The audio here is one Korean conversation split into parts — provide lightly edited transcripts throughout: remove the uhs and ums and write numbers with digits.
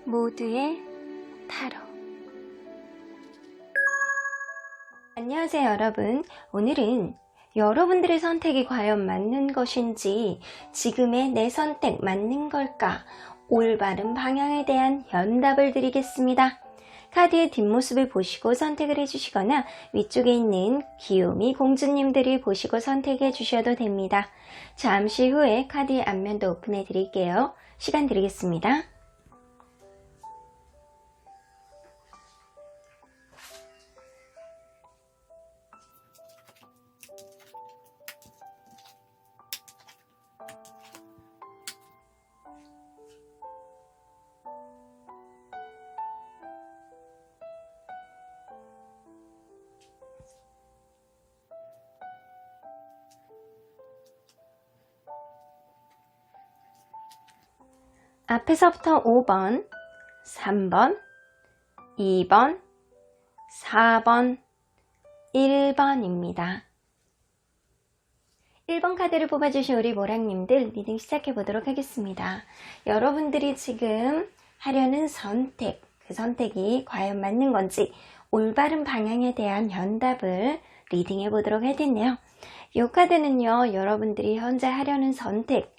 모두의 타로. 안녕하세요 여러분. 오늘은 여러분들의 선택이 과연 맞는 것인지, 지금의 내 선택 맞는 걸까, 올바른 방향에 대한 연답을 드리겠습니다. 카드의 뒷모습을 보시고 선택을 해주시거나 위쪽에 있는 귀요미 공주님들을 보시고 선택해 주셔도 됩니다. 잠시 후에 카드의 앞면도 오픈해 드릴게요. 시간 드리겠습니다. 앞에서부터 5번, 3번, 2번, 4번, 1번입니다. 1번 카드를 뽑아주신 우리 모랑님들 리딩 시작해보도록 하겠습니다. 여러분들이 지금 하려는 선택, 그 선택이 과연 맞는 건지 올바른 방향에 대한 연답을 리딩해보도록 하겠네요. 이 카드는요, 여러분들이 현재 하려는 선택,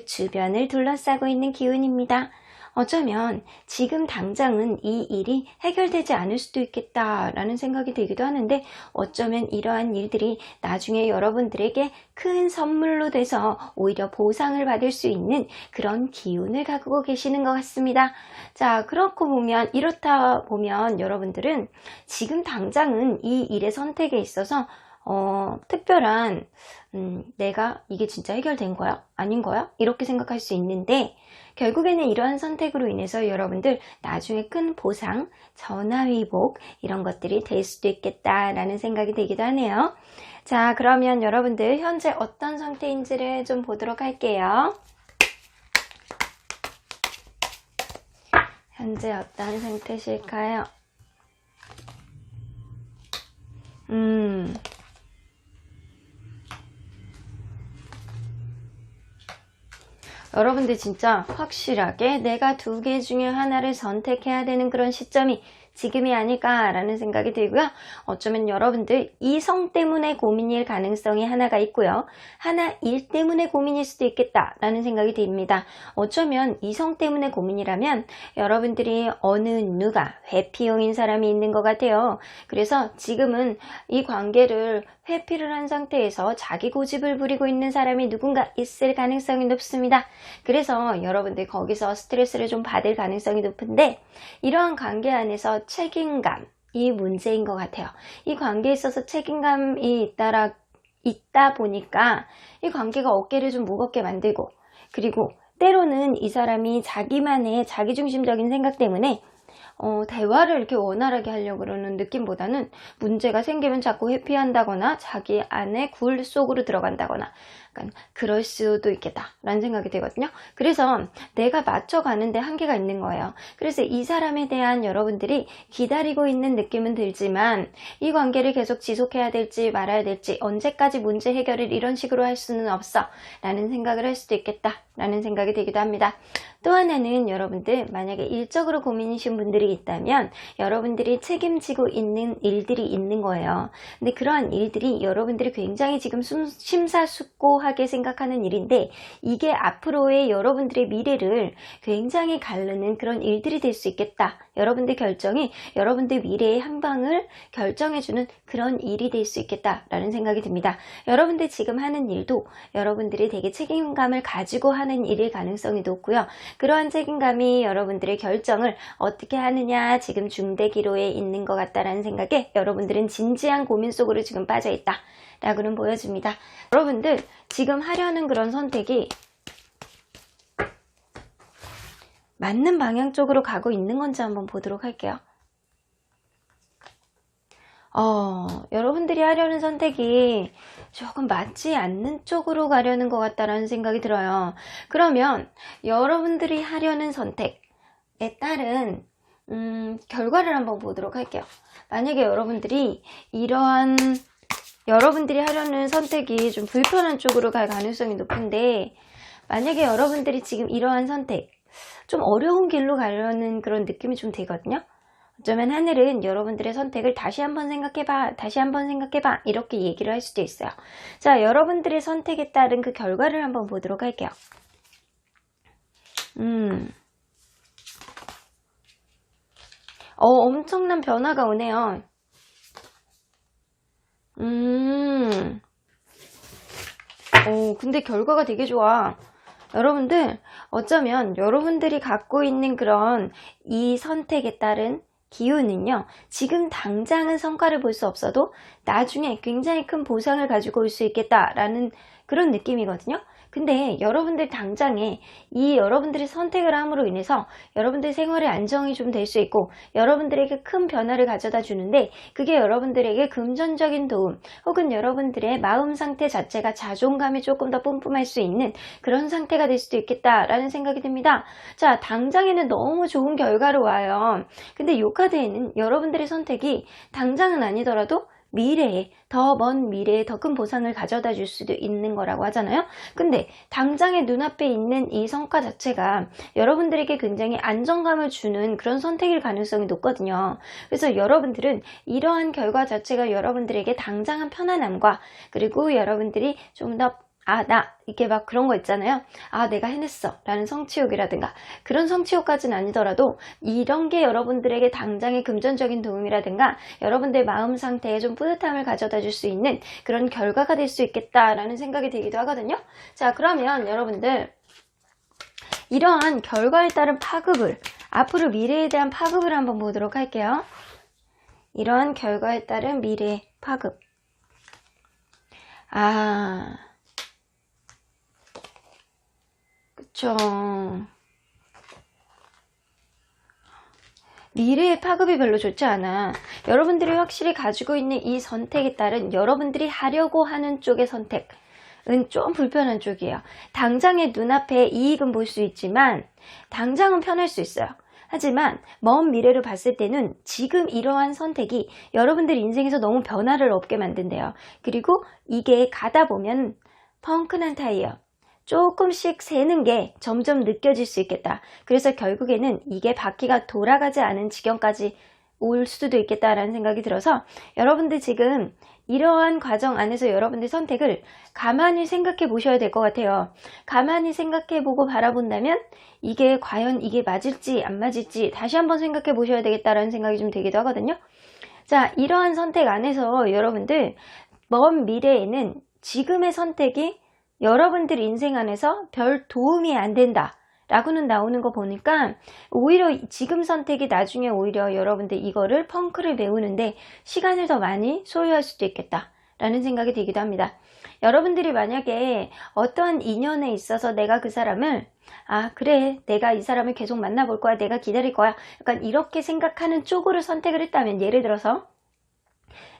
주변을 둘러싸고 있는 기운입니다. 어쩌면 지금 당장은 이 일이 해결되지 않을 수도 있겠다라는 생각이 들기도 하는데, 어쩌면 이러한 일들이 나중에 여러분들에게 큰 선물로 돼서 오히려 보상을 받을 수 있는 그런 기운을 가지고 계시는 것 같습니다. 자, 이렇다 보면 여러분들은 지금 당장은 이 일의 선택에 있어서 특별한 내가 이게 진짜 해결된 거야? 아닌 거야? 이렇게 생각할 수 있는데, 결국에는 이러한 선택으로 인해서 여러분들 나중에 큰 보상, 전화위복 이런 것들이 될 수도 있겠다라는 생각이 들기도 하네요. 자, 그러면 여러분들 현재 어떤 상태인지를 좀 보도록 할게요. 현재 어떤 상태실까요? 여러분들 진짜 확실하게 내가 두 개 중에 하나를 선택해야 되는 그런 시점이 지금이 아닐까라는 생각이 들고요. 어쩌면 여러분들 이성 때문에 고민일 가능성이 하나가 있고요. 하나 일 때문에 고민일 수도 있겠다라는 생각이 듭니다. 어쩌면 이성 때문에 고민이라면 여러분들이 누가 회피용인 사람이 있는 것 같아요. 그래서 지금은 이 관계를 회피를 한 상태에서 자기 고집을 부리고 있는 사람이 누군가 있을 가능성이 높습니다. 그래서 여러분들 거기서 스트레스를 좀 받을 가능성이 높은데, 이러한 관계 안에서 책임감이 문제인 것 같아요. 이 관계에 있어서 책임감이 있다 보니까 이 관계가 어깨를 좀 무겁게 만들고, 그리고 때로는 이 사람이 자기만의 자기중심적인 생각 때문에 대화를 이렇게 원활하게 하려고 그러는 느낌보다는 문제가 생기면 자꾸 회피한다거나 자기 안에 굴 속으로 들어간다거나, 약간 그럴 수도 있겠다라는 생각이 들거든요. 그래서 내가 맞춰가는데 한계가 있는 거예요. 그래서 이 사람에 대한 여러분들이 기다리고 있는 느낌은 들지만, 이 관계를 계속 지속해야 될지 말아야 될지, 언제까지 문제 해결을 이런 식으로 할 수는 없어 라는 생각을 할 수도 있겠다라는 생각이 들기도 합니다. 또 하나는 여러분들 만약에 일적으로 고민이신 분들이 있다면 여러분들이 책임지고 있는 일들이 있는 거예요. 근데 그러한 일들이 여러분들이 굉장히 지금 심사숙고하게 생각하는 일인데, 이게 앞으로의 여러분들의 미래를 굉장히 가르는 그런 일들이 될 수 있겠다. 여러분들 결정이 여러분들 미래의 향방을 결정해주는 그런 일이 될 수 있겠다라는 생각이 듭니다. 여러분들 지금 하는 일도 여러분들이 되게 책임감을 가지고 하는 일일 가능성이 높고요. 그러한 책임감이 여러분들의 결정을 어떻게 하느냐, 지금 중대기로에 있는 것 같다라는 생각에 여러분들은 진지한 고민 속으로 지금 빠져있다 라고는 보여집니다. 여러분들 지금 하려는 그런 선택이 맞는 방향 쪽으로 가고 있는 건지 한번 보도록 할게요. 여러분들이 하려는 선택이 조금 맞지 않는 쪽으로 가려는 것 같다라는 생각이 들어요. 그러면 여러분들이 하려는 선택에 따른 결과를 한번 보도록 할게요. 만약에 여러분들이 하려는 선택이 좀 불편한 쪽으로 갈 가능성이 높은데, 만약에 여러분들이 지금 이러한 선택, 좀 어려운 길로 가려는 그런 느낌이 좀 되거든요. 어쩌면 하늘은 여러분들의 선택을 다시 한번 생각해봐, 다시 한번 생각해봐, 이렇게 얘기를 할 수도 있어요. 자, 여러분들의 선택에 따른 그 결과를 한번 보도록 할게요. 엄청난 변화가 오네요. 근데 결과가 되게 좋아. 여러분들, 어쩌면 여러분들이 갖고 있는 그런 이 선택에 따른 기운은요, 지금 당장은 성과를 볼 수 없어도 나중에 굉장히 큰 보상을 가지고 올 수 있겠다라는 그런 느낌이거든요. 근데 여러분들 당장에 이 여러분들이 선택을 함으로 인해서 여러분들 생활의 안정이 좀 될 수 있고 여러분들에게 큰 변화를 가져다 주는데, 그게 여러분들에게 금전적인 도움 혹은 여러분들의 마음 상태 자체가 자존감이 조금 더 뿜뿜할 수 있는 그런 상태가 될 수도 있겠다라는 생각이 듭니다. 자, 당장에는 너무 좋은 결과로 와요. 근데 이 카드에는 여러분들의 선택이 당장은 아니더라도 미래에, 더 먼 미래에 더 큰 보상을 가져다 줄 수도 있는 거라고 하잖아요. 근데 당장의 눈앞에 있는 이 성과 자체가 여러분들에게 굉장히 안정감을 주는 그런 선택일 가능성이 높거든요. 그래서 여러분들은 이러한 결과 자체가 여러분들에게 당장한 편안함과, 그리고 여러분들이 좀 더 이렇게 막 그런 거 있잖아요. 내가 해냈어 라는 성취욕이라든가, 그런 성취욕까지는 아니더라도 이런 게 여러분들에게 당장의 금전적인 도움이라든가 여러분들 마음 상태에 좀 뿌듯함을 가져다 줄 수 있는 그런 결과가 될 수 있겠다라는 생각이 들기도 하거든요. 자, 그러면 여러분들, 이러한 결과에 따른 파급을, 앞으로 미래에 대한 파급을 한번 보도록 할게요. 이러한 결과에 따른 미래의 파급. 그쵸. 미래의 파급이 별로 좋지 않아. 여러분들이 확실히 가지고 있는 이 선택에 따른 여러분들이 하려고 하는 쪽의 선택은 좀 불편한 쪽이에요. 당장의 눈앞에 이익은 볼 수 있지만 당장은 편할 수 있어요. 하지만 먼 미래를 봤을 때는 지금 이러한 선택이 여러분들 인생에서 너무 변화를 없게 만든대요. 그리고 이게 가다 보면 펑크난 타이어, 조금씩 새는 게 점점 느껴질 수 있겠다. 그래서 결국에는 이게 바퀴가 돌아가지 않은 지경까지 올 수도 있겠다라는 생각이 들어서, 여러분들 지금 이러한 과정 안에서 여러분들 선택을 가만히 생각해 보셔야 될 것 같아요. 가만히 생각해 보고 바라본다면 이게 과연 이게 맞을지 안 맞을지 다시 한번 생각해 보셔야 되겠다라는 생각이 좀 들기도 하거든요. 자, 이러한 선택 안에서 여러분들 먼 미래에는 지금의 선택이 여러분들 인생 안에서 별 도움이 안 된다 라고는 나오는 거 보니까, 오히려 지금 선택이 나중에 오히려 여러분들 이거를 펑크를 메우는데 시간을 더 많이 소요할 수도 있겠다 라는 생각이 들기도 합니다. 여러분들이 만약에 어떠한 인연에 있어서 내가 그 사람을 그래, 내가 이 사람을 계속 만나볼 거야, 내가 기다릴 거야, 약간 이렇게 생각하는 쪽으로 선택을 했다면, 예를 들어서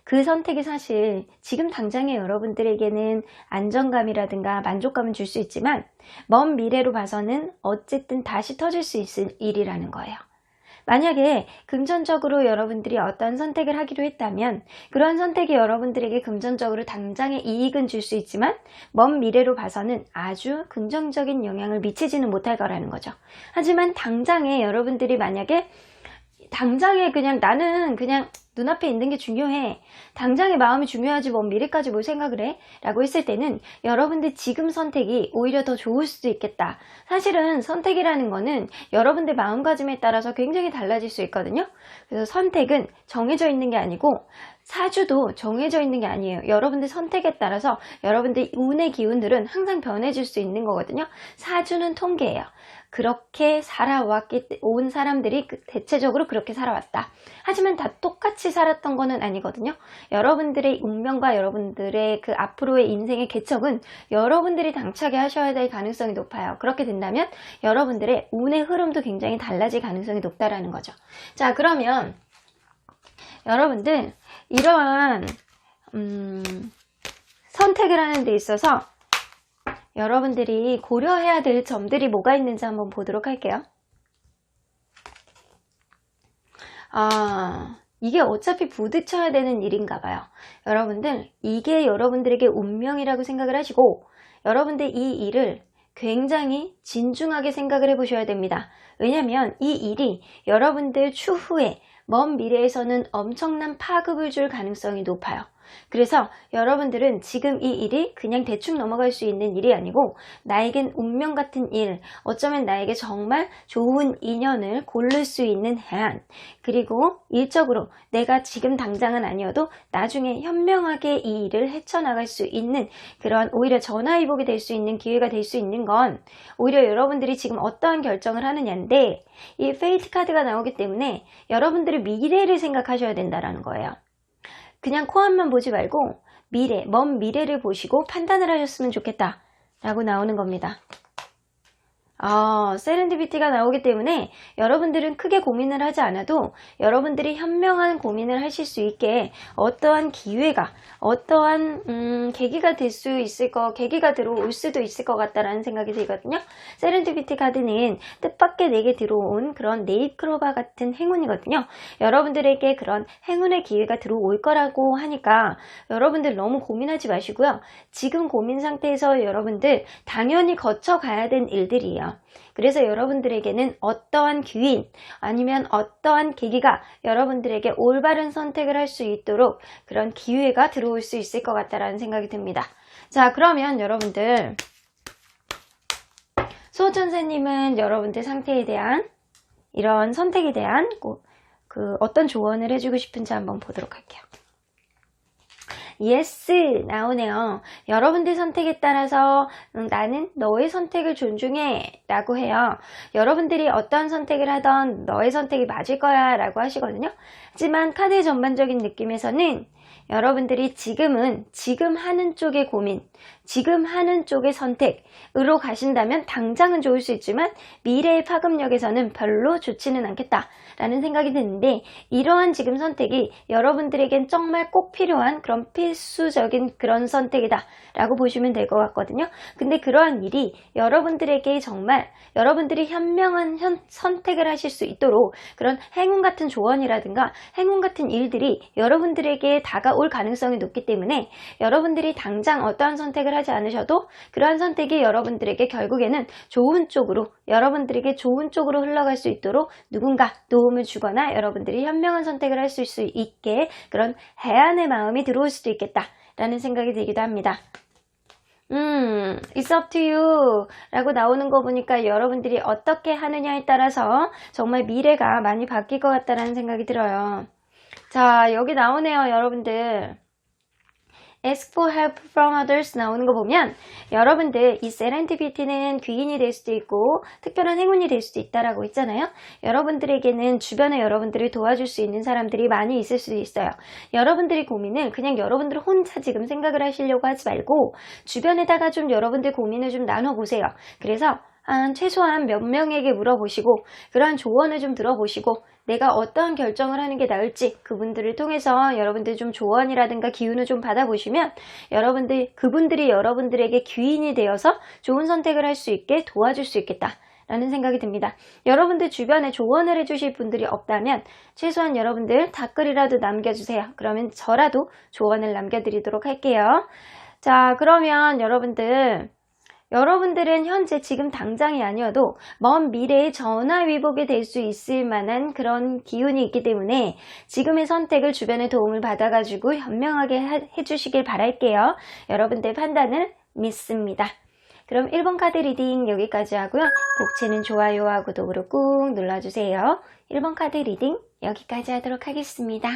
그 선택이 사실 지금 당장의 여러분들에게는 안정감이라든가 만족감은 줄 수 있지만 먼 미래로 봐서는 어쨌든 다시 터질 수 있을 일이라는 거예요. 만약에 금전적으로 여러분들이 어떤 선택을 하기로 했다면 그런 선택이 여러분들에게 금전적으로 당장의 이익은 줄 수 있지만 먼 미래로 봐서는 아주 긍정적인 영향을 미치지는 못할 거라는 거죠. 하지만 당장에 여러분들이 만약에 당장에 그냥 나는 그냥 눈앞에 있는 게 중요해, 당장의 마음이 중요하지 뭔 미래까지 뭘 생각을 해? 라고 했을 때는 여러분들 지금 선택이 오히려 더 좋을 수도 있겠다. 사실은 선택이라는 거는 여러분들 마음가짐에 따라서 굉장히 달라질 수 있거든요. 그래서 선택은 정해져 있는 게 아니고 사주도 정해져 있는 게 아니에요. 여러분들 선택에 따라서 여러분들 운의 기운들은 항상 변해질 수 있는 거거든요. 사주는 통계예요. 그렇게 온 사람들이 대체적으로 그렇게 살아왔다. 하지만 다 똑같이 살았던 거는 아니거든요. 여러분들의 운명과 여러분들의 그 앞으로의 인생의 개척은 여러분들이 당차게 하셔야 될 가능성이 높아요. 그렇게 된다면 여러분들의 운의 흐름도 굉장히 달라질 가능성이 높다라는 거죠. 자, 그러면 여러분들 이러한 선택을 하는 데 있어서 여러분들이 고려해야 될 점들이 뭐가 있는지 한번 보도록 할게요. 이게 어차피 부딪혀야 되는 일인가 봐요. 여러분들 이게 여러분들에게 운명이라고 생각을 하시고 여러분들 이 일을 굉장히 진중하게 생각을 해보셔야 됩니다. 왜냐하면 이 일이 여러분들 추후에 먼 미래에서는 엄청난 파급을 줄 가능성이 높아요. 그래서 여러분들은 지금 이 일이 그냥 대충 넘어갈 수 있는 일이 아니고 나에겐 운명 같은 일, 어쩌면 나에게 정말 좋은 인연을 고를 수 있는 해안, 그리고 일적으로 내가 지금 당장은 아니어도 나중에 현명하게 이 일을 헤쳐나갈 수 있는 그런 오히려 전화위복이 될 수 있는 기회가 될 수 있는 건 오히려 여러분들이 지금 어떠한 결정을 하느냐인데, 이 페이트 카드가 나오기 때문에 여러분들의 미래를 생각하셔야 된다는 거예요. 그냥 코앞만 보지 말고 미래, 먼 미래를 보시고 판단을 하셨으면 좋겠다 라고 나오는 겁니다. 세렌디피티가 나오기 때문에 여러분들은 크게 고민을 하지 않아도 여러분들이 현명한 고민을 하실 수 있게 어떠한 기회가, 어떠한 계기가 될 수 있을 계기가 들어올 수도 있을 것 같다라는 생각이 들거든요. 세렌디피티 카드는 뜻밖의 내게 들어온 그런 네잎클로버 같은 행운이거든요. 여러분들에게 그런 행운의 기회가 들어올 거라고 하니까 여러분들 너무 고민하지 마시고요. 지금 고민 상태에서 여러분들 당연히 거쳐가야 된 일들이에요. 그래서 여러분들에게는 어떠한 기회 아니면 어떠한 계기가 여러분들에게 올바른 선택을 할 수 있도록 그런 기회가 들어올 수 있을 것 같다라는 생각이 듭니다. 자, 그러면 여러분들 수호천사님은 여러분들 상태에 대한 이런 선택에 대한 어떤 조언을 해주고 싶은지 한번 보도록 할게요. 예스 나오네요. 여러분들 선택에 따라서 나는 너의 선택을 존중해 라고 해요. 여러분들이 어떠한 선택을 하던 너의 선택이 맞을 거야 라고 하시거든요. 하지만 카드의 전반적인 느낌에서는 여러분들이 지금 하는 쪽의 고민, 지금 하는 쪽의 선택으로 가신다면 당장은 좋을 수 있지만 미래의 파급력에서는 별로 좋지는 않겠다 라는 생각이 드는데, 이러한 지금 선택이 여러분들에겐 정말 꼭 필요한 그런 필수적인 그런 선택이다 라고 보시면 될 것 같거든요. 근데 그러한 일이 여러분들에게 정말 여러분들이 현명한 선택을 하실 수 있도록 그런 행운 같은 조언이라든가 행운 같은 일들이 여러분들에게 다가올 가능성이 높기 때문에 여러분들이 당장 어떠한 선택을 하지 않으셔도 그러한 선택이 여러분들에게 결국에는 좋은 쪽으로, 여러분들에게 좋은 쪽으로 흘러갈 수 있도록 누군가 도움을 주거나 여러분들이 현명한 선택을 할 수 있게 그런 해안의 마음이 들어올 수도 있겠다 라는 생각이 들기도 합니다. It's up to you 라고 나오는 거 보니까 여러분들이 어떻게 하느냐에 따라서 정말 미래가 많이 바뀔 것 같다라는 생각이 들어요. 자, 여기 나오네요, 여러분들. Ask for help from others 나오는 거 보면 여러분들 이 세렌디피티는 귀인이 될 수도 있고 특별한 행운이 될 수도 있다라고 있잖아요. 여러분들에게는 주변에 여러분들을 도와줄 수 있는 사람들이 많이 있을 수도 있어요. 여러분들의 고민을 그냥 여러분들 혼자 지금 생각을 하시려고 하지 말고 주변에다가 좀 여러분들 고민을 좀 나눠보세요. 그래서 최소한 몇 명에게 물어보시고 그러한 조언을 좀 들어보시고 내가 어떠한 결정을 하는 게 나을지 그분들을 통해서 여러분들 좀 조언이라든가 기운을 좀 받아보시면 그분들이 여러분들에게 귀인이 되어서 좋은 선택을 할 수 있게 도와줄 수 있겠다 라는 생각이 듭니다. 여러분들 주변에 조언을 해주실 분들이 없다면 최소한 여러분들 댓글이라도 남겨주세요. 그러면 저라도 조언을 남겨드리도록 할게요. 자, 그러면 여러분들은 현재 지금 당장이 아니어도 먼 미래에 전화위복이 될 수 있을 만한 그런 기운이 있기 때문에 지금의 선택을 주변의 도움을 받아가지고 현명하게 해주시길 바랄게요. 여러분들 판단을 믿습니다. 그럼 1번 카드 리딩 여기까지 하고요. 복채는 좋아요와 구독으로 꾹 눌러주세요. 1번 카드 리딩 여기까지 하도록 하겠습니다.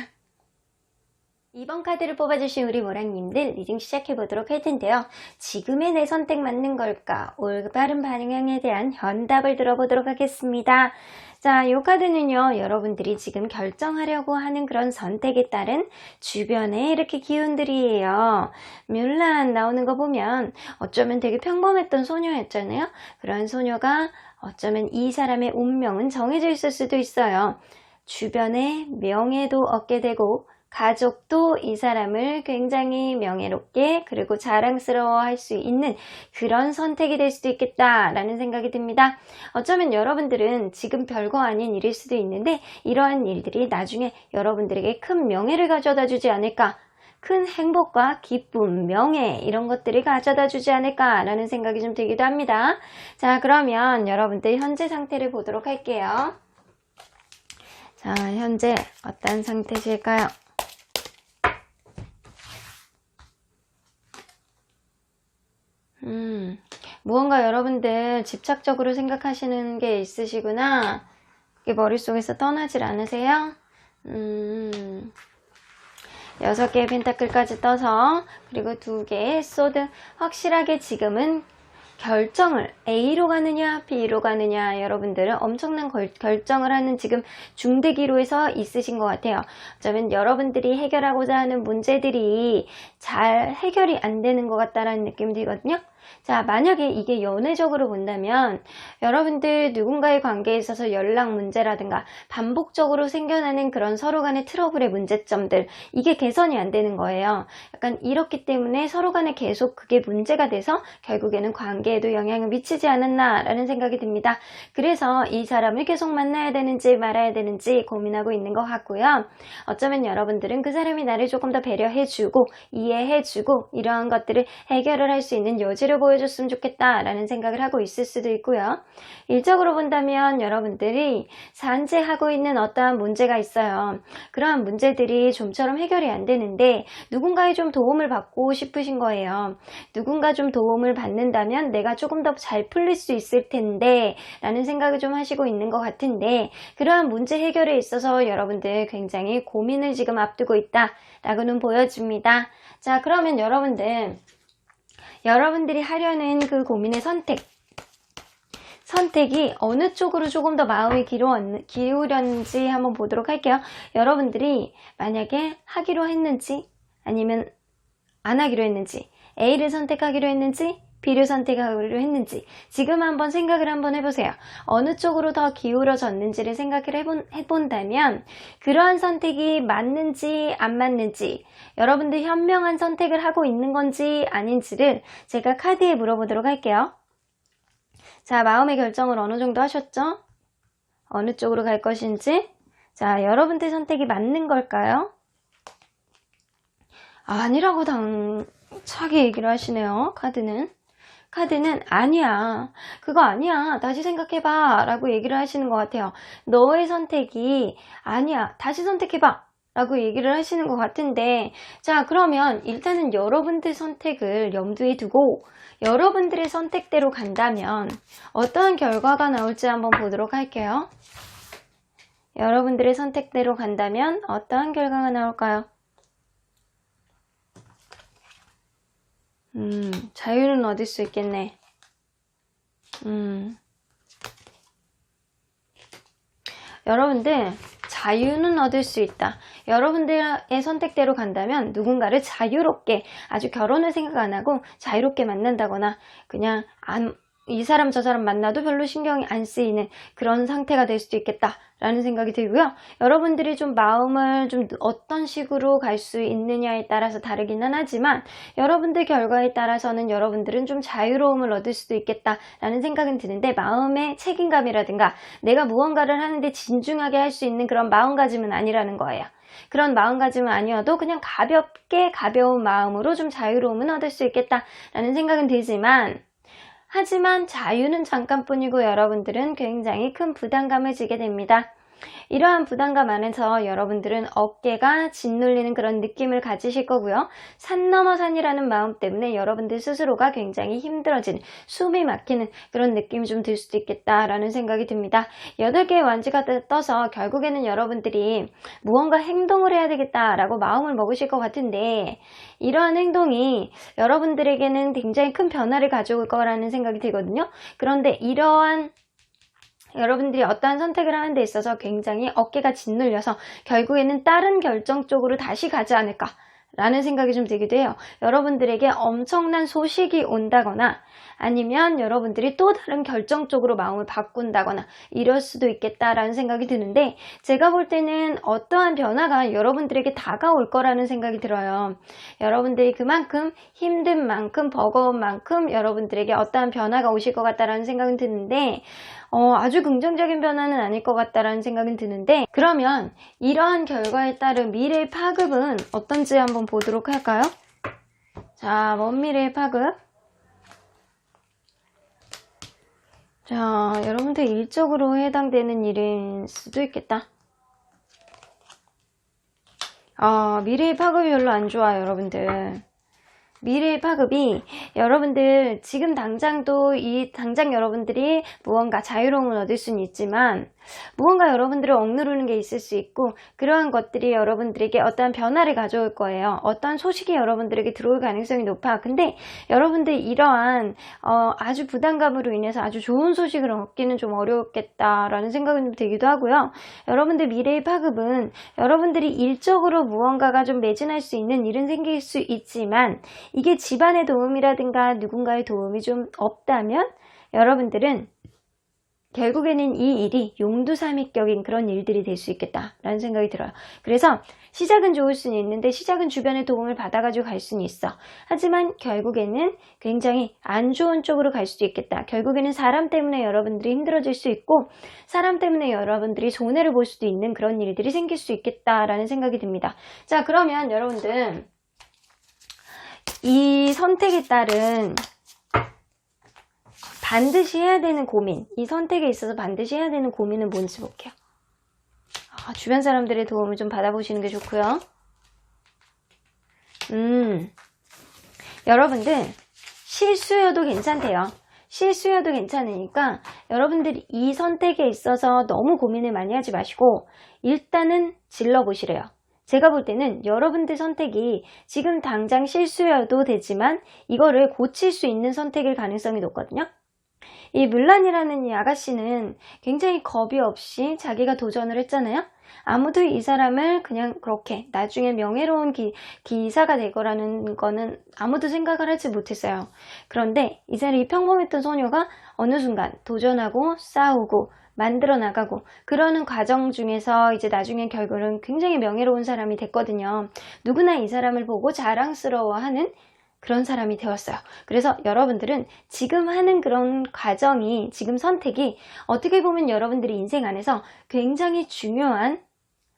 2번 카드를 뽑아주신 우리 모랑님들 리딩 시작해보도록 할 텐데요. 지금의 내 선택 맞는 걸까? 올바른 방향에 대한 현답을 들어보도록 하겠습니다. 자, 이 카드는요. 여러분들이 지금 결정하려고 하는 그런 선택에 따른 주변에 이렇게 기운들이에요. 뮬란 나오는 거 보면 어쩌면 되게 평범했던 소녀였잖아요. 그런 소녀가 어쩌면 이 사람의 운명은 정해져 있을 수도 있어요. 주변에 명예도 얻게 되고 가족도 이 사람을 굉장히 명예롭게 그리고 자랑스러워할 수 있는 그런 선택이 될 수도 있겠다라는 생각이 듭니다. 어쩌면 여러분들은 지금 별거 아닌 일일 수도 있는데 이러한 일들이 나중에 여러분들에게 큰 명예를 가져다 주지 않을까, 큰 행복과 기쁨, 명예 이런 것들이 가져다 주지 않을까라는 생각이 좀 들기도 합니다. 자, 그러면 여러분들 현재 상태를 보도록 할게요. 자, 현재 어떤 상태실까요? 무언가 여러분들 집착적으로 생각하시는 게 있으시구나. 그게 머릿속에서 떠나질 않으세요? 6개의 펜타클까지 떠서 그리고 2개의 소드. 확실하게 지금은 결정을 A로 가느냐 B로 가느냐 여러분들은 엄청난 결정을 하는 지금 중대기로에서 있으신 것 같아요. 어쩌면 여러분들이 해결하고자 하는 문제들이 잘 해결이 안 되는 것 같다라는 느낌이 들거든요. 자, 만약에 이게 연애적으로 본다면 여러분들 누군가의 관계에 있어서 연락 문제라든가 반복적으로 생겨나는 그런 서로 간의 트러블의 문제점들, 이게 개선이 안 되는 거예요. 약간 이렇기 때문에 서로 간에 계속 그게 문제가 돼서 결국에는 관계에도 영향을 미치지 않았나 라는 생각이 듭니다. 그래서 이 사람을 계속 만나야 되는지 말아야 되는지 고민하고 있는 것 같고요. 어쩌면 여러분들은 그 사람이 나를 조금 더 배려해주고 이해해주고 이러한 것들을 해결을 할 수 있는 여지를 보여줬으면 좋겠다 라는 생각을 하고 있을 수도 있고요. 일적으로 본다면 여러분들이 산재하고 있는 어떠한 문제가 있어요. 그러한 문제들이 좀처럼 해결이 안 되는데 누군가의 좀 도움을 받고 싶으신 거예요. 누군가 좀 도움을 받는다면 내가 조금 더 잘 풀릴 수 있을 텐데 라는 생각을 좀 하시고 있는 것 같은데, 그러한 문제 해결에 있어서 여러분들 굉장히 고민을 지금 앞두고 있다 라고는 보여집니다. 자, 그러면 여러분들이 하려는 그 고민의 선택이 어느 쪽으로 조금 더 마음이 기울였는지 한번 보도록 할게요. 여러분들이 만약에 하기로 했는지 아니면 안 하기로 했는지, A를 선택하기로 했는지 B를 선택하기로 했는지 지금 한번 생각을 한번 해보세요. 어느 쪽으로 더 기울어졌는지를 생각을 해본다면 그러한 선택이 맞는지 안 맞는지, 여러분들 현명한 선택을 하고 있는 건지 아닌지를 제가 카드에 물어보도록 할게요. 자, 마음의 결정을 어느 정도 하셨죠? 어느 쪽으로 갈 것인지. 자, 여러분들 선택이 맞는 걸까요? 아니라고 당차게 얘기를 하시네요. 카드는 아니야, 그거 아니야, 다시 생각해봐 라고 얘기를 하시는 것 같아요. 너의 선택이 아니야, 다시 선택해봐 라고 얘기를 하시는 것 같은데, 자, 그러면 일단은 여러분들 선택을 염두에 두고 여러분들의 선택대로 간다면 어떠한 결과가 나올지 한번 보도록 할게요. 여러분들의 선택대로 간다면 어떠한 결과가 나올까요? 자유는 얻을 수 있겠네. 여러분들 자유는 얻을 수 있다. 여러분들의 선택대로 간다면 누군가를 자유롭게, 아주 결혼을 생각 안 하고 자유롭게 만난다거나 그냥 이 사람 저 사람 만나도 별로 신경이 안 쓰이는 그런 상태가 될 수도 있겠다 라는 생각이 들고요. 여러분들이 좀 마음을 좀 어떤 식으로 갈 수 있느냐에 따라서 다르기는 하지만 여러분들 결과에 따라서는 여러분들은 좀 자유로움을 얻을 수도 있겠다 라는 생각은 드는데, 마음의 책임감이라든가 내가 무언가를 하는데 진중하게 할 수 있는 그런 마음가짐은 아니라는 거예요. 그런 마음가짐은 아니어도 그냥 가벼운 마음으로 좀 자유로움은 얻을 수 있겠다 라는 생각은 들지만, 하지만 자유는 잠깐뿐이고 여러분들은 굉장히 큰 부담감을 지게 됩니다. 이러한 부담감 안에서 여러분들은 어깨가 짓눌리는 그런 느낌을 가지실 거고요. 산 넘어 산이라는 마음 때문에 여러분들 스스로가 굉장히 힘들어지는, 숨이 막히는 그런 느낌이 좀 들 수도 있겠다라는 생각이 듭니다. 8개의 완지가 떠서 결국에는 여러분들이 무언가 행동을 해야 되겠다라고 마음을 먹으실 것 같은데, 이러한 행동이 여러분들에게는 굉장히 큰 변화를 가져올 거라는 생각이 들거든요. 그런데 이러한 여러분들이 어떠한 선택을 하는 데 있어서 굉장히 어깨가 짓눌려서 결국에는 다른 결정 쪽으로 다시 가지 않을까 라는 생각이 좀 들기도 해요. 여러분들에게 엄청난 소식이 온다거나 아니면 여러분들이 또 다른 결정 쪽으로 마음을 바꾼다거나 이럴 수도 있겠다라는 생각이 드는데, 제가 볼 때는 어떠한 변화가 여러분들에게 다가올 거라는 생각이 들어요. 여러분들이 그만큼 힘든 만큼, 버거운 만큼 여러분들에게 어떠한 변화가 오실 것 같다라는 생각은 드는데, 아주 긍정적인 변화는 아닐 것 같다라는 생각은 드는데, 그러면 이러한 결과에 따른 미래의 파급은 어떤지 한번 한번 보도록 할까요? 자, 먼 미래의 파급. 자, 여러분들 일적으로 해당되는 일일 수도 있겠다. 미래의 파급이 별로 안 좋아요, 여러분들. 미래의 파급이 여러분들 지금 당장도 당장 여러분들이 무언가 자유로움을 얻을 수는 있지만 무언가 여러분들을 억누르는 게 있을 수 있고 그러한 것들이 여러분들에게 어떠한 변화를 가져올 거예요. 어떠한 소식이 여러분들에게 들어올 가능성이 높아. 근데 여러분들 이러한 아주 부담감으로 인해서 아주 좋은 소식을 얻기는 좀 어렵겠다라는 생각이 좀 들기도 하고요. 여러분들 미래의 파급은 여러분들이 일적으로 무언가가 좀 매진할 수 있는 일은 생길 수 있지만 이게 집안의 도움이라든가 누군가의 도움이 좀 없다면 여러분들은 결국에는 이 일이 용두사미격인 그런 일들이 될 수 있겠다라는 생각이 들어요. 그래서 시작은 좋을 수는 있는데 시작은 주변의 도움을 받아가지고 갈 수는 있어. 하지만 결국에는 굉장히 안 좋은 쪽으로 갈 수도 있겠다. 결국에는 사람 때문에 여러분들이 힘들어질 수 있고 사람 때문에 여러분들이 손해를 볼 수도 있는 그런 일들이 생길 수 있겠다라는 생각이 듭니다. 자, 그러면 여러분들 이 선택에 따른 반드시 해야 되는 고민, 이 선택에 있어서 반드시 해야 되는 고민은 뭔지 볼게요. 주변 사람들의 도움을 좀 받아보시는 게 좋고요. 여러분들 실수여도 괜찮대요. 실수여도 괜찮으니까 여러분들이 이 선택에 있어서 너무 고민을 많이 하지 마시고 일단은 질러보시래요. 제가 볼 때는 여러분들 선택이 지금 당장 실수여도 되지만 이거를 고칠 수 있는 선택일 가능성이 높거든요. 이 물란이라는 이 아가씨는 굉장히 겁이 없이 자기가 도전을 했잖아요. 아무도 이 사람을 그냥 그렇게 나중에 명예로운 기사가 될 거라는 거는 아무도 생각을 하지 못했어요. 그런데 이 사람이 평범했던 소녀가 어느 순간 도전하고 싸우고 만들어 나가고 그러는 과정 중에서 이제 나중에 결국은 굉장히 명예로운 사람이 됐거든요. 누구나 이 사람을 보고 자랑스러워하는 그런 사람이 되었어요. 그래서 여러분들은 지금 하는 그런 과정이, 지금 선택이 어떻게 보면 여러분들이 인생 안에서 굉장히 중요한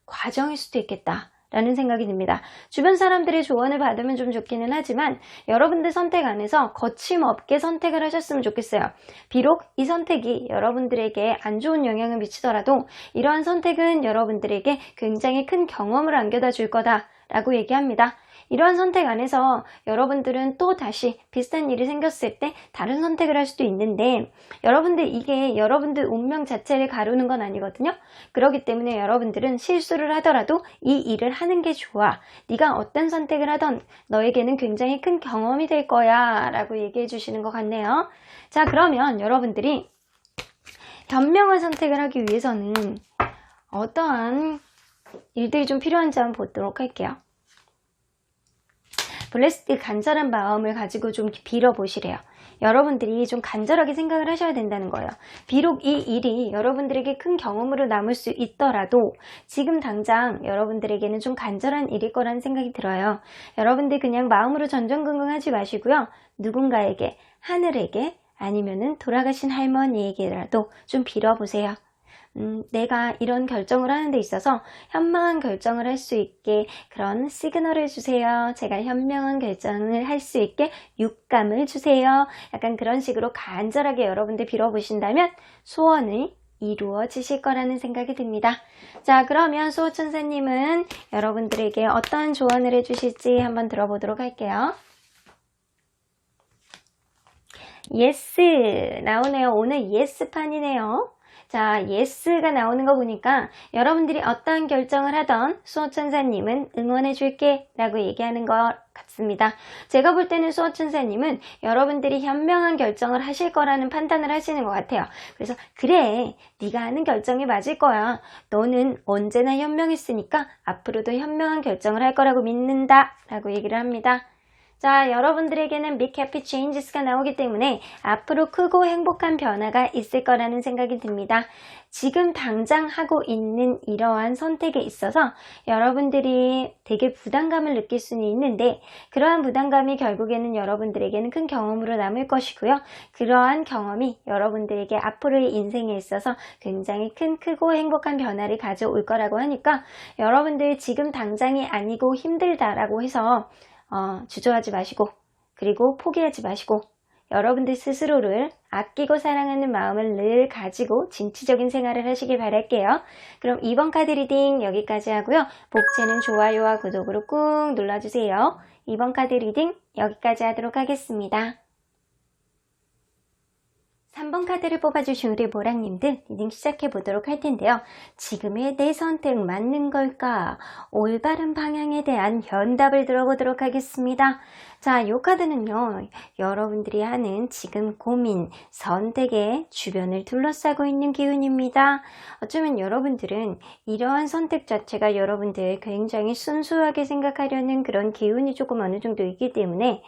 과정일 수도 있겠다 라는 생각이 듭니다. 주변 사람들의 조언을 받으면 좀 좋기는 하지만 여러분들 선택 안에서 거침없게 선택을 하셨으면 좋겠어요. 비록 이 선택이 여러분들에게 안 좋은 영향을 미치더라도 이러한 선택은 여러분들에게 굉장히 큰 경험을 안겨다 줄 거다 라고 얘기합니다. 이러한 선택 안에서 여러분들은 또 다시 비슷한 일이 생겼을 때 다른 선택을 할 수도 있는데 여러분들 이게 여러분들 운명 자체를 가르는 건 아니거든요. 그렇기 때문에 여러분들은 실수를 하더라도 이 일을 하는 게 좋아. 네가 어떤 선택을 하던 너에게는 굉장히 큰 경험이 될 거야 라고 얘기해 주시는 것 같네요. 자, 그러면 여러분들이 현명한 선택을 하기 위해서는 어떠한 일들이 좀 필요한지 한번 보도록 할게요. 블레스드 간절한 마음을 가지고 좀 빌어보시래요. 여러분들이 좀 간절하게 생각을 하셔야 된다는 거예요. 비록 이 일이 여러분들에게 큰 경험으로 남을 수 있더라도 지금 당장 여러분들에게는 좀 간절한 일일 거라는 생각이 들어요. 여러분들 그냥 마음으로 전전긍긍하지 마시고요. 누군가에게, 하늘에게 아니면은 돌아가신 할머니에게라도 좀 빌어보세요. 내가 이런 결정을 하는 데 있어서 현명한 결정을 할 수 있게 그런 시그널을 주세요. 제가 현명한 결정을 할 수 있게 육감을 주세요. 약간 그런 식으로 간절하게 여러분들 빌어보신다면 소원을 이루어지실 거라는 생각이 듭니다. 자, 그러면 수호천사님은 여러분들에게 어떤 조언을 해주실지 한번 들어보도록 할게요. 예스 나오네요. 오늘 예스 판이네요. 자, 예스가 나오는 거 보니까 여러분들이 어떠한 결정을 하던 수호천사님은 응원해줄게 라고 얘기하는 것 같습니다. 제가 볼 때는 수호천사님은 여러분들이 현명한 결정을 하실 거라는 판단을 하시는 것 같아요. 그래서 그래, 네가 하는 결정이 맞을 거야. 너는 언제나 현명했으니까 앞으로도 현명한 결정을 할 거라고 믿는다 라고 얘기를 합니다. 자, 여러분들에게는 Big Happy Changes가 나오기 때문에 앞으로 크고 행복한 변화가 있을 거라는 생각이 듭니다. 지금 당장 하고 있는 이러한 선택에 있어서 여러분들이 되게 부담감을 느낄 수는 있는데 그러한 부담감이 결국에는 여러분들에게는 큰 경험으로 남을 것이고요. 그러한 경험이 여러분들에게 앞으로의 인생에 있어서 굉장히 크고 행복한 변화를 가져올 거라고 하니까 여러분들 지금 당장이 아니고 힘들다라고 해서 주저하지 마시고 그리고 포기하지 마시고 여러분들 스스로를 아끼고 사랑하는 마음을 늘 가지고 진취적인 생활을 하시길 바랄게요. 그럼 이번 카드 리딩 여기까지 하고요. 복채는 좋아요와 구독으로 꾹 눌러주세요. 이번 카드 리딩 여기까지 하도록 하겠습니다. 3번 카드를 뽑아주신 우리 보라님들 리딩 시작해 보도록 할 텐데요. 지금의 내 선택 맞는 걸까? 올바른 방향에 대한 현답을 들어보도록 하겠습니다. 자, 이 카드는요. 여러분들이 하는 지금 고민, 선택에 주변을 둘러싸고 있는 기운입니다. 어쩌면 여러분들은 이러한 선택 자체가 여러분들 굉장히 순수하게 생각하려는 그런 기운이 조금 어느 정도 있기 때문에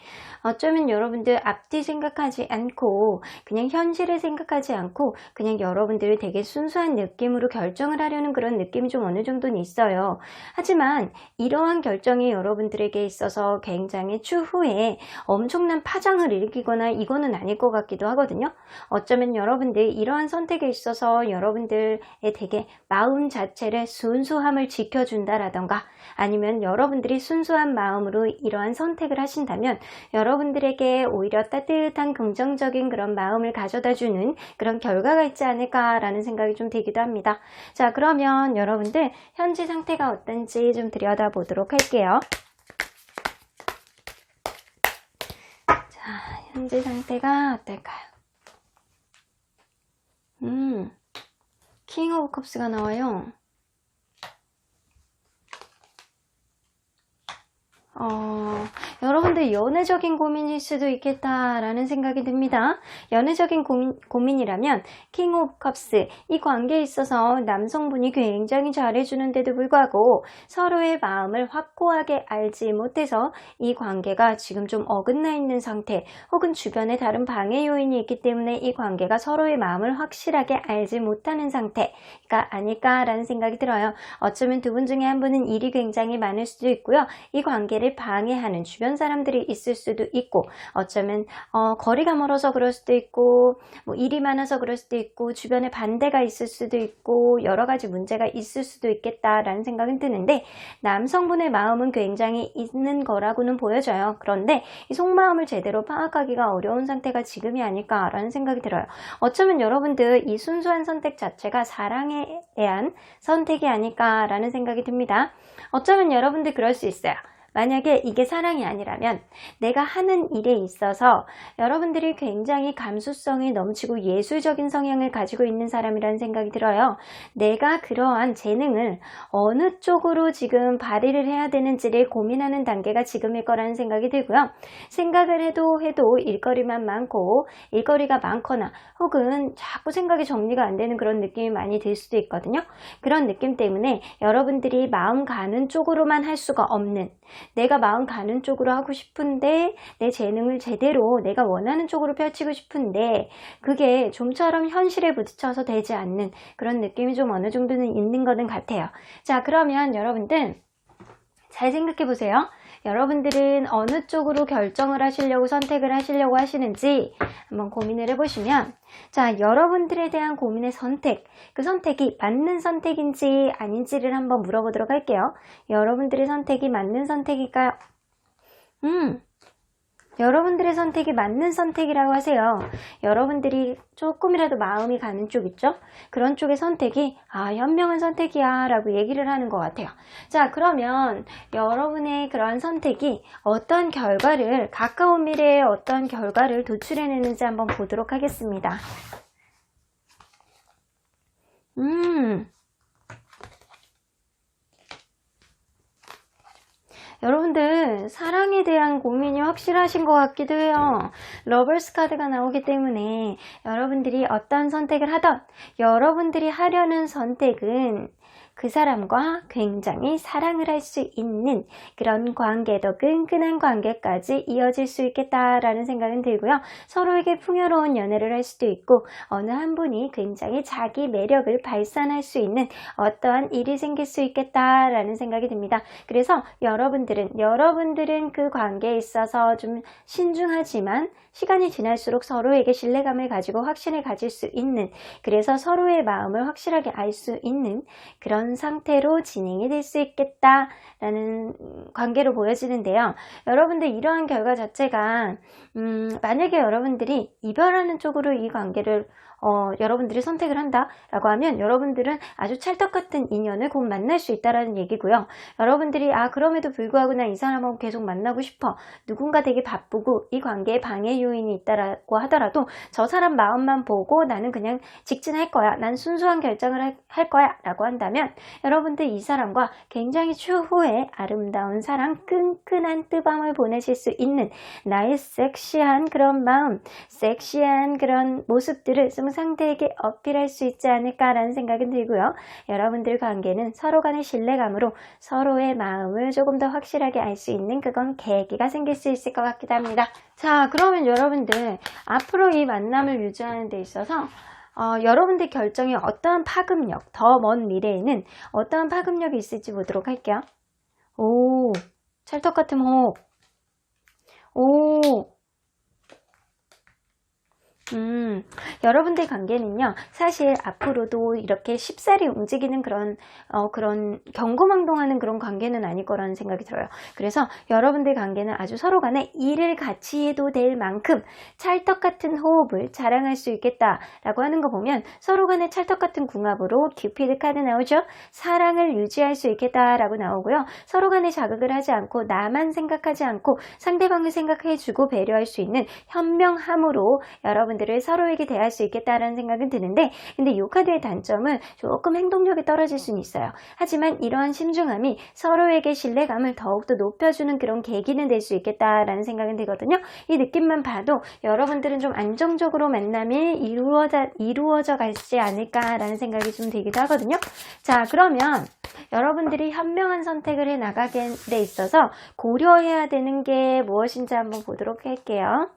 어쩌면 여러분들 앞뒤 생각하지 않고 그냥 현실을 생각하지 않고 그냥 여러분들 되게 순수한 느낌으로 결정을 하려는 그런 느낌이 좀 어느 정도는 있어요. 하지만 이러한 결정이 여러분들에게 있어서 굉장히 추후에 엄청난 파장을 일으키거나 이거는 아닐 것 같기도 하거든요. 어쩌면 여러분들 이러한 선택에 있어서 여러분들의 되게 마음 자체를 순수함을 지켜준다라던가 아니면 여러분들이 순수한 마음으로 이러한 선택을 하신다면 여러분들에게 오히려 따뜻한 긍정적인 그런 마음을 가져다주는 그런 결과가 있지 않을까라는 생각이 좀 들기도 합니다. 자, 그러면 여러분들 현재 상태가 어떤지 좀 들여다보도록 할게요. 자, 현재 상태가 어떨까요? 킹 오브 컵스가 나와요. 여러분들 연애적인 고민일 수도 있겠다라는 생각이 듭니다. 연애적인 고민이라면 킹 오브 컵스, 이 관계에 있어서 남성분이 굉장히 잘해주는데도 불구하고 서로의 마음을 확고하게 알지 못해서 이 관계가 지금 좀 어긋나 있는 상태 혹은 주변에 다른 방해 요인이 있기 때문에 이 관계가 서로의 마음을 확실하게 알지 못하는 상태가 아닐까라는 생각이 들어요. 어쩌면 두 분 중에 한 분은 일이 굉장히 많을 수도 있고요. 이 관계를 방해하는 주변 사람들이 있을 수도 있고 어쩌면 거리가 멀어서 그럴 수도 있고 뭐 일이 많아서 그럴 수도 있고 주변에 반대가 있을 수도 있고 여러 가지 문제가 있을 수도 있겠다라는 생각은 드는데 남성분의 마음은 굉장히 있는 거라고는 보여져요. 그런데 이 속마음을 제대로 파악하기가 어려운 상태가 지금이 아닐까라는 생각이 들어요. 어쩌면 여러분들 이 순수한 선택 자체가 사랑에 대한 선택이 아닐까라는 생각이 듭니다. 어쩌면 여러분들 그럴 수 있어요. 만약에 이게 사랑이 아니라면 내가 하는 일에 있어서 여러분들이 굉장히 감수성이 넘치고 예술적인 성향을 가지고 있는 사람이라는 생각이 들어요. 내가 그러한 재능을 어느 쪽으로 지금 발휘를 해야 되는지를 고민하는 단계가 지금일 거라는 생각이 들고요. 생각을 해도 일거리만 많고 일거리가 많거나 혹은 자꾸 생각이 정리가 안 되는 그런 느낌이 많이 들 수도 있거든요. 그런 느낌 때문에 여러분들이 마음 가는 쪽으로만 할 수가 없는 내가 마음 가는 쪽으로 하고 싶은데 내 재능을 제대로 내가 원하는 쪽으로 펼치고 싶은데 그게 좀처럼 현실에 부딪혀서 되지 않는 그런 느낌이 좀 어느 정도는 있는 거는 같아요. 자, 그러면 여러분들 잘 생각해 보세요. 여러분들은 어느 쪽으로 결정을 하시려고 선택을 하시려고 하시는지 한번 고민을 해보시면 자, 여러분들에 대한 고민의 선택, 그 선택이 맞는 선택인지 아닌지를 한번 물어보도록 할게요. 여러분들의 선택이 맞는 선택일까요? 여러분들의 선택이 맞는 선택이라고 하세요. 여러분들이 조금이라도 마음이 가는 쪽 있죠? 그런 쪽의 선택이 현명한 선택이야 라고 얘기를 하는 것 같아요. 자, 그러면 여러분의 그러한 선택이 어떤 결과를 가까운 미래에 어떤 결과를 도출해내는지 한번 보도록 하겠습니다. 여러분들 사랑에 대한 고민이 확실하신 것 같기도 해요. 러버스 카드가 나오기 때문에 여러분들이 어떤 선택을 하던 여러분들이 하려는 선택은 그 사람과 굉장히 사랑을 할 수 있는 그런 관계, 더 끈끈한 관계까지 이어질 수 있겠다라는 생각은 들고요. 서로에게 풍요로운 연애를 할 수도 있고 어느 한 분이 굉장히 자기 매력을 발산할 수 있는 어떠한 일이 생길 수 있겠다라는 생각이 듭니다. 그래서 여러분들은 그 관계에 있어서 좀 신중하지만 시간이 지날수록 서로에게 신뢰감을 가지고 확신을 가질 수 있는, 그래서 서로의 마음을 확실하게 알 수 있는 그런 상태로 진행이 될 수 있겠다라는 관계로 보여지는데요. 여러분들 이러한 결과 자체가 만약에 여러분들이 이별하는 쪽으로 이 관계를 여러분들이 선택을 한다라고 하면 여러분들은 아주 찰떡같은 인연을 곧 만날 수 있다라는 얘기고요. 여러분들이 그럼에도 불구하고 난 이 사람하고 계속 만나고 싶어, 누군가 되게 바쁘고 이 관계에 방해 요인이 있다라고 하더라도 저 사람 마음만 보고 나는 그냥 직진할 거야, 난 순수한 결정을 할 거야 라고 한다면 여러분들 이 사람과 굉장히 추후에 아름다운 사랑, 끈끈한 뜨밤을 보내실 수 있는 나의 섹시한 그런 마음, 섹시한 그런 모습들을 상대에게 어필할 수 있지 않을까라는 생각이 들고요. 여러분들 관계는 서로 간의 신뢰감으로 서로의 마음을 조금 더 확실하게 알 수 있는 그건 계기가 생길 수 있을 것 같기도 합니다. 자, 그러면 여러분들 앞으로 이 만남을 유지하는 데 있어서 여러분들 결정에 어떠한 파급력, 더 먼 미래에는 어떠한 파급력이 있을지 보도록 할게요. 오, 찰떡같은 호흡. 오, 여러분들 관계는요, 사실 앞으로도 이렇게 쉽사리 움직이는 그런 경거망동하는 그런 관계는 아닐 거라는 생각이 들어요. 그래서 여러분들 관계는 아주 서로 간에 일을 같이 해도 될 만큼 찰떡같은 호흡을 자랑할 수 있겠다라고 하는 거 보면 서로 간에 찰떡같은 궁합으로 큐피드 카드 나오죠. 사랑을 유지할 수 있겠다라고 나오고요. 서로 간에 자극을 하지 않고 나만 생각하지 않고 상대방을 생각해주고 배려할 수 있는 현명함으로 여러분들을 서로에게 대할 수 있겠다라는 생각은 드는데, 근데 이 카드의 단점은 조금 행동력이 떨어질 수는 있어요. 하지만 이러한 신중함이 서로에게 신뢰감을 더욱더 높여주는 그런 계기는 될 수 있겠다라는 생각은 들거든요. 이 느낌만 봐도 여러분들은 좀 안정적으로 만남이 이루어져 갈지 않을까라는 생각이 좀 들기도 하거든요. 자, 그러면 여러분들이 현명한 선택을 해 나가게 돼 있어서 고려해야 되는 게 무엇인지 한번 보도록 할게요.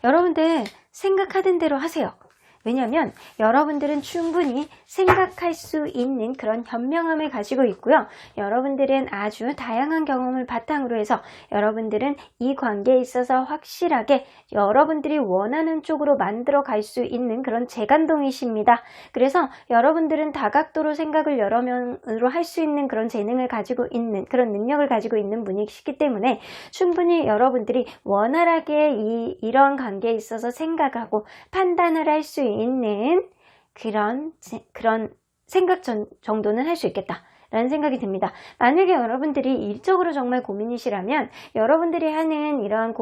여러분들 생각하던 대로 하세요. 왜냐하면 여러분들은 충분히 생각할 수 있는 그런 현명함을 가지고 있고요. 여러분들은 아주 다양한 경험을 바탕으로 해서 여러분들은 이 관계에 있어서 확실하게 여러분들이 원하는 쪽으로 만들어 갈 수 있는 그런 재간동이십니다. 그래서 여러분들은 다각도로 생각을 여러 명으로 할 수 있는 그런 재능을 가지고 있는, 그런 능력을 가지고 있는 분이시기 때문에 충분히 여러분들이 원활하게 이런 관계에 있어서 생각하고 판단을 할 수 있는 그런 생각 정도는 할 수 있겠다 라는 생각이 듭니다. 만약에 여러분들이 일적으로 정말 고민이시라면 여러분들이 하는 이러한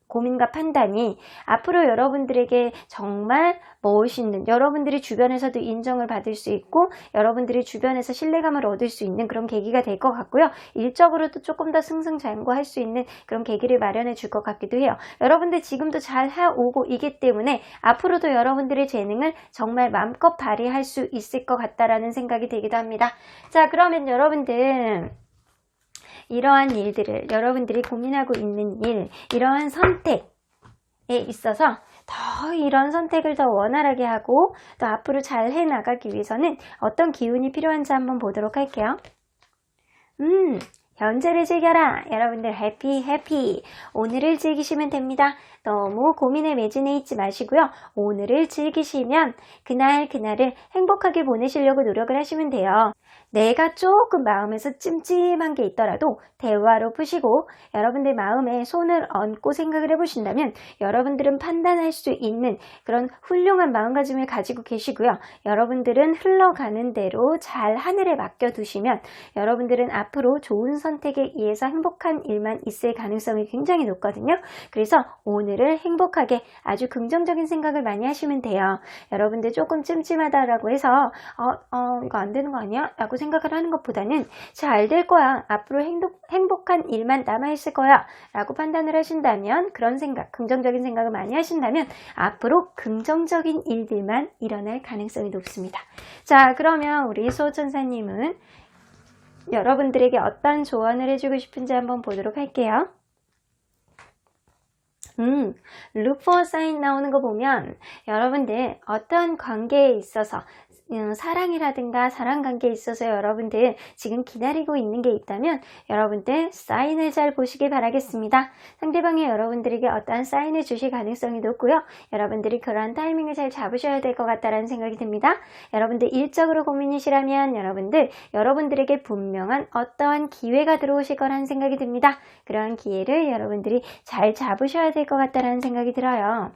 고민과 판단이 앞으로 여러분들에게 정말 멋있는, 여러분들이 주변에서도 인정을 받을 수 있고 여러분들이 주변에서 신뢰감을 얻을 수 있는 그런 계기가 될 것 같고요. 일적으로도 조금 더 승승장구할 수 있는 그런 계기를 마련해 줄 것 같기도 해요. 여러분들 지금도 잘 해오고 있기 때문에 앞으로도 여러분들의 재능을 정말 마음껏 발휘할 수 있을 것 같다라는 생각이 들기도 합니다. 자, 그러면 여러분들 이러한 일들을, 여러분들이 고민하고 있는 일, 이러한 선택에 있어서 더 이런 선택을 더 원활하게 하고 또 앞으로 잘 해나가기 위해서는 어떤 기운이 필요한지 한번 보도록 할게요. 현재를 즐겨라. 여러분들 해피 오늘을 즐기시면 됩니다. 너무 고민에 매진해 있지 마시고요. 오늘을 즐기시면 그날을 행복하게 보내시려고 노력을 하시면 돼요. 내가 조금 마음에서 찜찜한 게 있더라도 대화로 푸시고 여러분들 마음에 손을 얹고 생각을 해보신다면 여러분들은 판단할 수 있는 그런 훌륭한 마음가짐을 가지고 계시고요. 여러분들은 흘러가는 대로 잘 하늘에 맡겨두시면 여러분들은 앞으로 좋은 선택에 의해서 행복한 일만 있을 가능성이 굉장히 높거든요. 그래서 오늘을 행복하게 아주 긍정적인 생각을 많이 하시면 돼요. 여러분들 조금 찜찜하다라고 해서 이거 안 되는 거 아니야? 라고 생각을 하는 것보다는 잘 될 거야. 앞으로 행복한 일만 남아있을 거야. 라고 판단을 하신다면, 그런 생각, 긍정적인 생각을 많이 하신다면 앞으로 긍정적인 일들만 일어날 가능성이 높습니다. 자, 그러면 우리 수호천사님은 여러분들에게 어떤 조언을 해주고 싶은지 한번 보도록 할게요. 루포 사인 나오는 거 보면 여러분들 어떤 관계에 있어서 사랑이라든가 사랑관계에 있어서 여러분들 지금 기다리고 있는 게 있다면 여러분들 사인을 잘 보시길 바라겠습니다. 상대방이 여러분들에게 어떠한 사인을 주실 가능성이 높고요. 여러분들이 그러한 타이밍을 잘 잡으셔야 될 것 같다는 생각이 듭니다. 여러분들 일적으로 고민이시라면 여러분들에게 분명한 어떠한 기회가 들어오실 거라는 생각이 듭니다. 그러한 기회를 여러분들이 잘 잡으셔야 될 것 같다는 생각이 들어요.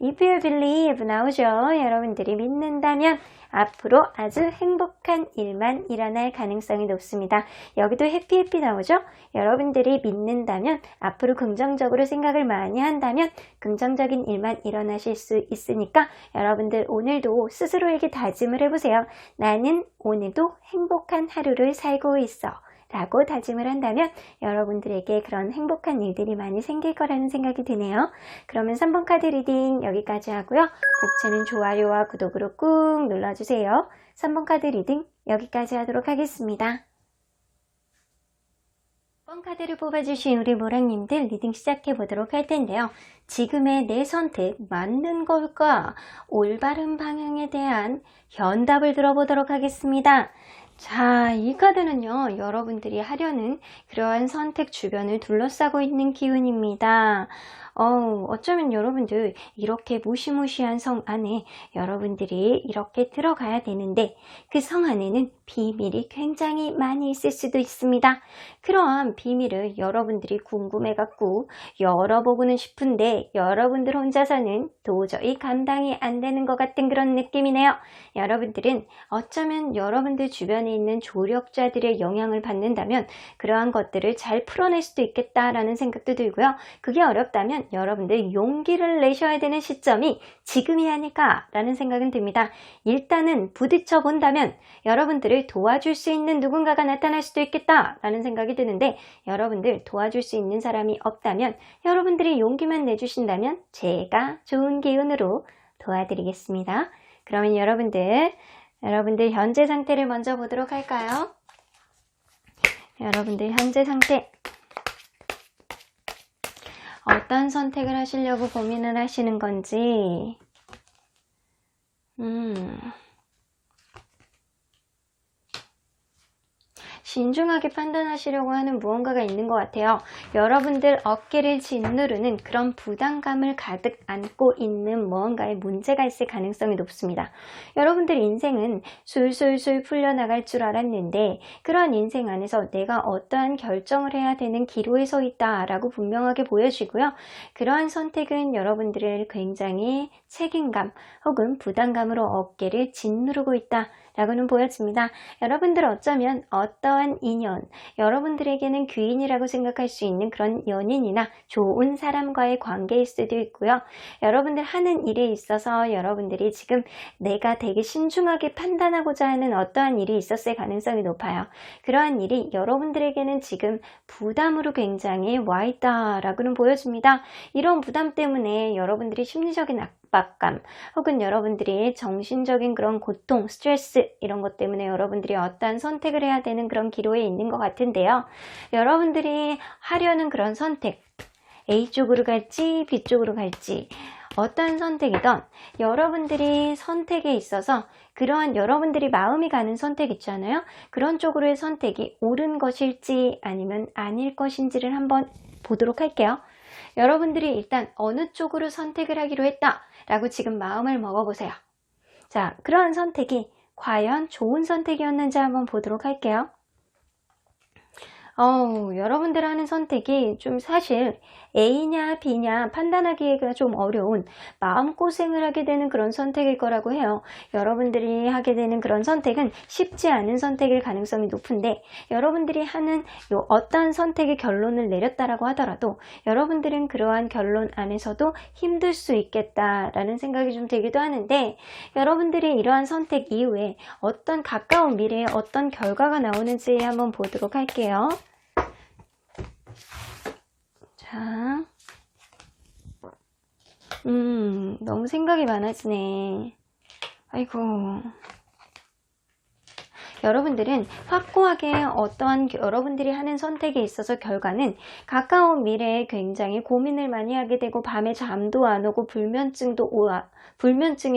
If you believe 나오죠. 여러분들이 믿는다면 앞으로 아주 행복한 일만 일어날 가능성이 높습니다. 여기도 해피 나오죠. 여러분들이 믿는다면, 앞으로 긍정적으로 생각을 많이 한다면 긍정적인 일만 일어나실 수 있으니까 여러분들 오늘도 스스로에게 다짐을 해보세요. 나는 오늘도 행복한 하루를 살고 있어 라고 다짐을 한다면 여러분들에게 그런 행복한 일들이 많이 생길 거라는 생각이 드네요. 그러면 3번 카드 리딩 여기까지 하고요. 복채는 좋아요와 구독으로 꾹 눌러주세요. 3번 카드 리딩 여기까지 하도록 하겠습니다. 3번 카드를 뽑아주신 우리 모랑님들 리딩 시작해 보도록 할 텐데요. 지금의 내 선택 맞는 걸까? 올바른 방향에 대한 현답을 들어보도록 하겠습니다. 자, 이 카드는요, 여러분들이 하려는 그러한 선택 주변을 둘러싸고 있는 기운입니다. 어쩌면 여러분들 이렇게 무시무시한 성 안에 여러분들이 이렇게 들어가야 되는데 그 성 안에는 비밀이 굉장히 많이 있을 수도 있습니다. 그러한 비밀을 여러분들이 궁금해갖고 열어보고는 싶은데 여러분들 혼자서는 도저히 감당이 안 되는 것 같은 그런 느낌이네요. 여러분들은 어쩌면 여러분들 주변에 있는 조력자들의 영향을 받는다면 그러한 것들을 잘 풀어낼 수도 있겠다라는 생각도 들고요. 그게 어렵다면 여러분들 용기를 내셔야 되는 시점이 지금이 아닐까라는 생각은 듭니다. 일단은 부딪혀 본다면 여러분들을 도와줄 수 있는 누군가가 나타날 수도 있겠다라는 생각이 드는데 여러분들 도와줄 수 있는 사람이 없다면 여러분들이 용기만 내주신다면 제가 좋은 기운으로 도와드리겠습니다. 그러면 여러분들 현재 상태를 먼저 보도록 할까요? 여러분들 현재 상태 어떤 선택을 하시려고 고민을 하시는 건지 신중하게 판단하시려고 하는 무언가가 있는 것 같아요. 여러분들 어깨를 짓누르는 그런 부담감을 가득 안고 있는 무언가에 문제가 있을 가능성이 높습니다. 여러분들 인생은 술술술 풀려나갈 줄 알았는데 그런 인생 안에서 내가 어떠한 결정을 해야 되는 기로에 서 있다라고 분명하게 보여지고요. 그러한 선택은 여러분들을 굉장히 책임감 혹은 부담감으로 어깨를 짓누르고 있다 라고는 보여집니다. 여러분들 어쩌면 어떠한 인연, 여러분들에게는 귀인이라고 생각할 수 있는 그런 연인이나 좋은 사람과의 관계일 수도 있고요. 여러분들 하는 일에 있어서 여러분들이 지금 내가 되게 신중하게 판단하고자 하는 어떠한 일이 있었을 가능성이 높아요. 그러한 일이 여러분들에게는 지금 부담으로 굉장히 와 있다라고는 보여집니다. 이런 부담 때문에 여러분들이 심리적인 압박감 혹은 여러분들이 정신적인 그런 고통, 스트레스 이런 것 때문에 여러분들이 어떠한 선택을 해야 되는 그런 기로에 있는 것 같은데요. 여러분들이 하려는 그런 선택, A 쪽으로 갈지 B 쪽으로 갈지 어떠한 선택이든 여러분들이 선택에 있어서 그러한 여러분들이 마음이 가는 선택 있잖아요. 그런 쪽으로의 선택이 옳은 것일지 아니면 아닐 것인지를 한번 보도록 할게요. 여러분들이 일단 어느 쪽으로 선택을 하기로 했다 라고 지금 마음을 먹어보세요. 자, 그러한 선택이 과연 좋은 선택이었는지 한번 보도록 할게요. 여러분들 하는 선택이 좀 사실 A냐 B냐 판단하기가 좀 어려운 마음고생을 하게 되는 그런 선택일 거라고 해요. 여러분들이 하게 되는 그런 선택은 쉽지 않은 선택일 가능성이 높은데 여러분들이 하는 어떠한 선택의 결론을 내렸다라고 하더라도 여러분들은 그러한 결론 안에서도 힘들 수 있겠다라는 생각이 좀 들기도 하는데 여러분들이 이러한 선택 이후에 어떤 가까운 미래에 어떤 결과가 나오는지 한번 보도록 할게요. 자, 너무 생각이 많아지네. 아이고. 여러분들은 확고하게 어떠한 여러분들이 하는 선택에 있어서 결과는 가까운 미래에 굉장히 고민을 많이 하게 되고 밤에 잠도 안 오고 불면증이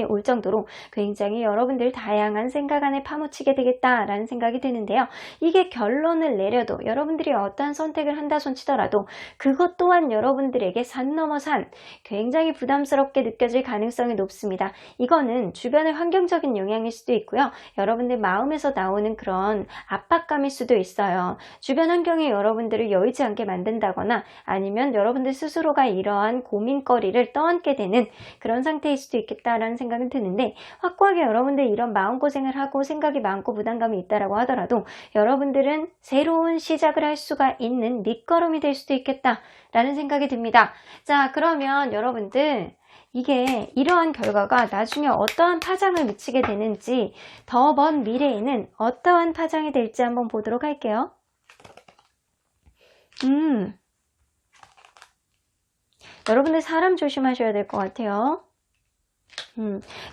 올 정도로 굉장히 여러분들 다양한 생각 안에 파묻히게 되겠다라는 생각이 드는데요. 이게 결론을 내려도 여러분들이 어떠한 선택을 한다 손치더라도 그것 또한 여러분들에게 산 넘어 산 굉장히 부담스럽게 느껴질 가능성이 높습니다. 이거는 주변의 환경적인 영향일 수도 있고요. 여러분들 마음에서 나오는 그런 압박감일 수도 있어요. 주변 환경이 여러분들을 여의지 않게 만든다거나 아니면 여러분들 스스로가 이러한 고민거리를 떠안게 되는 그런 상태일 수도 있겠다라는 생각은 드는데 확고하게 여러분들 이런 마음고생을 하고 생각이 많고 부담감이 있다라고 하더라도 여러분들은 새로운 시작을 할 수가 있는 밑거름이 될 수도 있겠다라는 생각이 듭니다. 자, 그러면 여러분들 이게 이러한 결과가 나중에 어떠한 파장을 미치게 되는지 더 먼 미래에는 어떠한 파장이 될지 한번 보도록 할게요. 여러분들 사람 조심하셔야 될 것 같아요.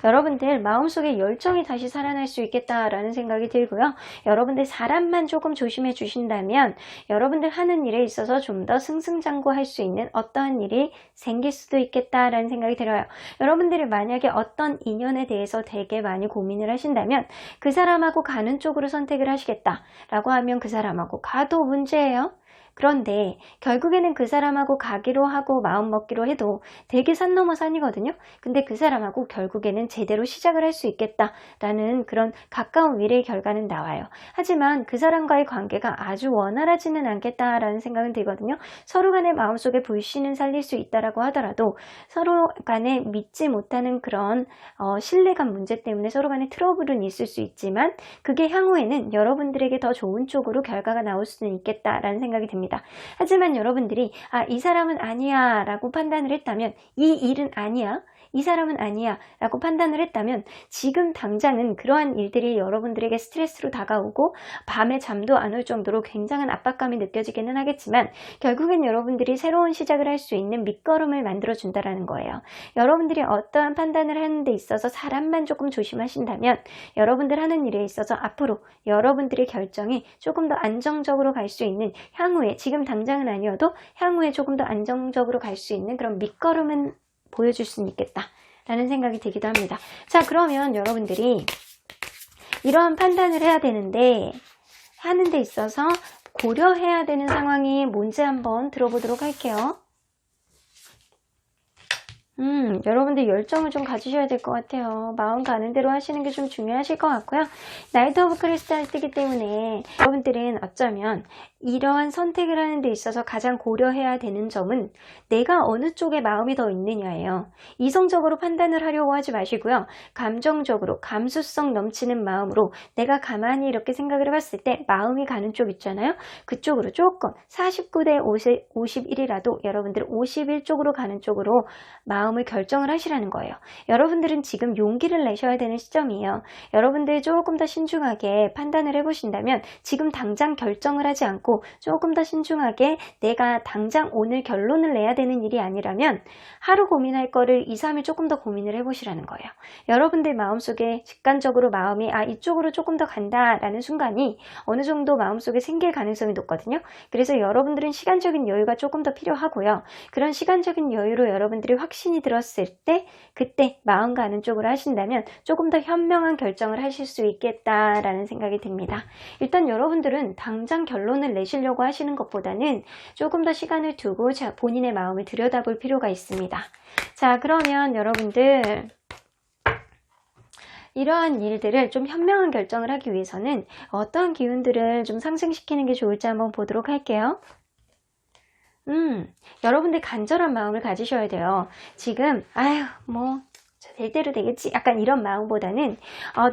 여러분들 마음속에 열정이 다시 살아날 수 있겠다라는 생각이 들고요. 여러분들 사람만 조금 조심해 주신다면 여러분들 하는 일에 있어서 좀 더 승승장구할 수 있는 어떠한 일이 생길 수도 있겠다라는 생각이 들어요. 여러분들이 만약에 어떤 인연에 대해서 되게 많이 고민을 하신다면 그 사람하고 가는 쪽으로 선택을 하시겠다라고 하면 그 사람하고 가도 문제예요. 그런데 결국에는 그 사람하고 가기로 하고 마음먹기로 해도 되게 산 넘어 산이거든요. 근데 그 사람하고 결국에는 제대로 시작을 할 수 있겠다라는 그런 가까운 미래의 결과는 나와요. 하지만 그 사람과의 관계가 아주 원활하지는 않겠다라는 생각은 들거든요. 서로 간의 마음속에 불신은 살릴 수 있다라고 하더라도 서로 간에 믿지 못하는 그런 신뢰감 문제 때문에 서로 간에 트러블은 있을 수 있지만 그게 향후에는 여러분들에게 더 좋은 쪽으로 결과가 나올 수는 있겠다라는 생각이 듭니다. 하지만 여러분들이 이 사람은 아니야 라고 판단을 했다면 이 일은 아니야 이 사람은 아니야 라고 판단을 했다면 지금 당장은 그러한 일들이 여러분들에게 스트레스로 다가오고 밤에 잠도 안 올 정도로 굉장한 압박감이 느껴지기는 하겠지만 결국엔 여러분들이 새로운 시작을 할 수 있는 밑거름을 만들어 준다라는 거예요. 여러분들이 어떠한 판단을 하는 데 있어서 사람만 조금 조심하신다면 여러분들 하는 일에 있어서 앞으로 여러분들의 결정이 조금 더 안정적으로 갈 수 있는 향후에 지금 당장은 아니어도 향후에 조금 더 안정적으로 갈 수 있는 그런 밑거름은 보여줄 수는 있겠다라는 생각이 들기도 합니다. 자, 그러면 여러분들이 이러한 판단을 해야 되는데 하는 데 있어서 고려해야 되는 상황이 뭔지 한번 들어보도록 할게요. 여러분들 열정을 좀 가지셔야 될 것 같아요. 마음 가는 대로 하시는 게 좀 중요하실 것 같고요. 나이트 오브 크리스탈 뜨기 때문에 여러분들은 어쩌면 이러한 선택을 하는 데 있어서 가장 고려해야 되는 점은 내가 어느 쪽에 마음이 더 있느냐예요. 이성적으로 판단을 하려고 하지 마시고요. 감정적으로 감수성 넘치는 마음으로 내가 가만히 이렇게 생각을 해봤을 때 마음이 가는 쪽 있잖아요. 그쪽으로 조금 49대 51이라도 여러분들 51쪽으로 가는 쪽으로 마음을 결정을 하시라는 거예요. 여러분들은 지금 용기를 내셔야 되는 시점이에요. 여러분들 조금 더 신중하게 판단을 해보신다면 지금 당장 결정을 하지 않고 조금 더 신중하게 내가 당장 오늘 결론을 내야 되는 일이 아니라면 하루 고민할 거를 2, 3일 조금 더 고민을 해보시라는 거예요. 여러분들 마음속에 직관적으로 마음이 이쪽으로 조금 더 간다라는 순간이 어느 정도 마음속에 생길 가능성이 높거든요. 그래서 여러분들은 시간적인 여유가 조금 더 필요하고요. 그런 시간적인 여유로 여러분들이 확신이 들었을 때 그때 마음 가는 쪽으로 하신다면 조금 더 현명한 결정을 하실 수 있겠다라는 생각이 듭니다. 일단 여러분들은 당장 결론을 내시려고 하시는 것보다는 조금 더 시간을 두고 본인의 마음을 들여다볼 필요가 있습니다. 자, 그러면 여러분들 이러한 일들을 좀 현명한 결정을 하기 위해서는 어떤 기운들을 좀 상승시키는 게 좋을지 한번 보도록 할게요. 여러분들 간절한 마음을 가지셔야 돼요. 지금 아휴 뭐 될 대로 되겠지 약간 이런 마음보다는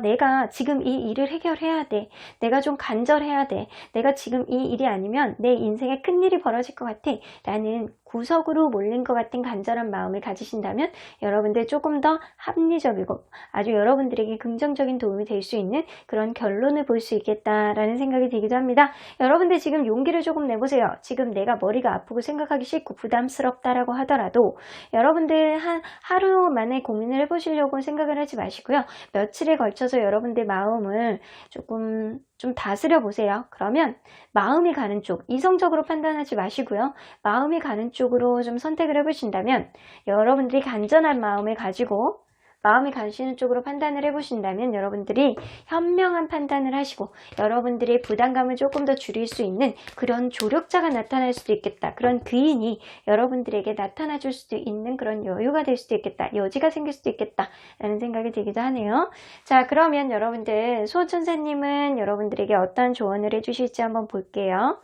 내가 지금 이 일을 해결해야 돼. 내가 좀 간절해야 돼. 내가 지금 이 일이 아니면 내 인생에 큰일이 벌어질 것 같아 라는 구석으로 몰린 것 같은 간절한 마음을 가지신다면 여러분들 조금 더 합리적이고 아주 여러분들에게 긍정적인 도움이 될 수 있는 그런 결론을 볼 수 있겠다라는 생각이 들기도 합니다. 여러분들 지금 용기를 조금 내보세요. 지금 내가 머리가 아프고 생각하기 싫고 부담스럽다라고 하더라도 여러분들 하루 만에 고민을 해보시려고 생각을 하지 마시고요. 며칠에 걸쳐서 여러분들 마음을 조금 좀 다스려 보세요. 그러면 마음이 가는 쪽, 이성적으로 판단하지 마시고요. 마음이 가는 쪽으로 좀 선택을 해보신다면 여러분들이 간절한 마음을 가지고 마음이 가시는 쪽으로 판단을 해보신다면 여러분들이 현명한 판단을 하시고 여러분들의 부담감을 조금 더 줄일 수 있는 그런 조력자가 나타날 수도 있겠다. 그런 귀인이 여러분들에게 나타나 줄 수도 있는 그런 여유가 될 수도 있겠다. 여지가 생길 수도 있겠다. 라는 생각이 들기도 하네요. 자, 그러면 여러분들 수호천사님은 여러분들에게 어떤 조언을 해주실지 한번 볼게요.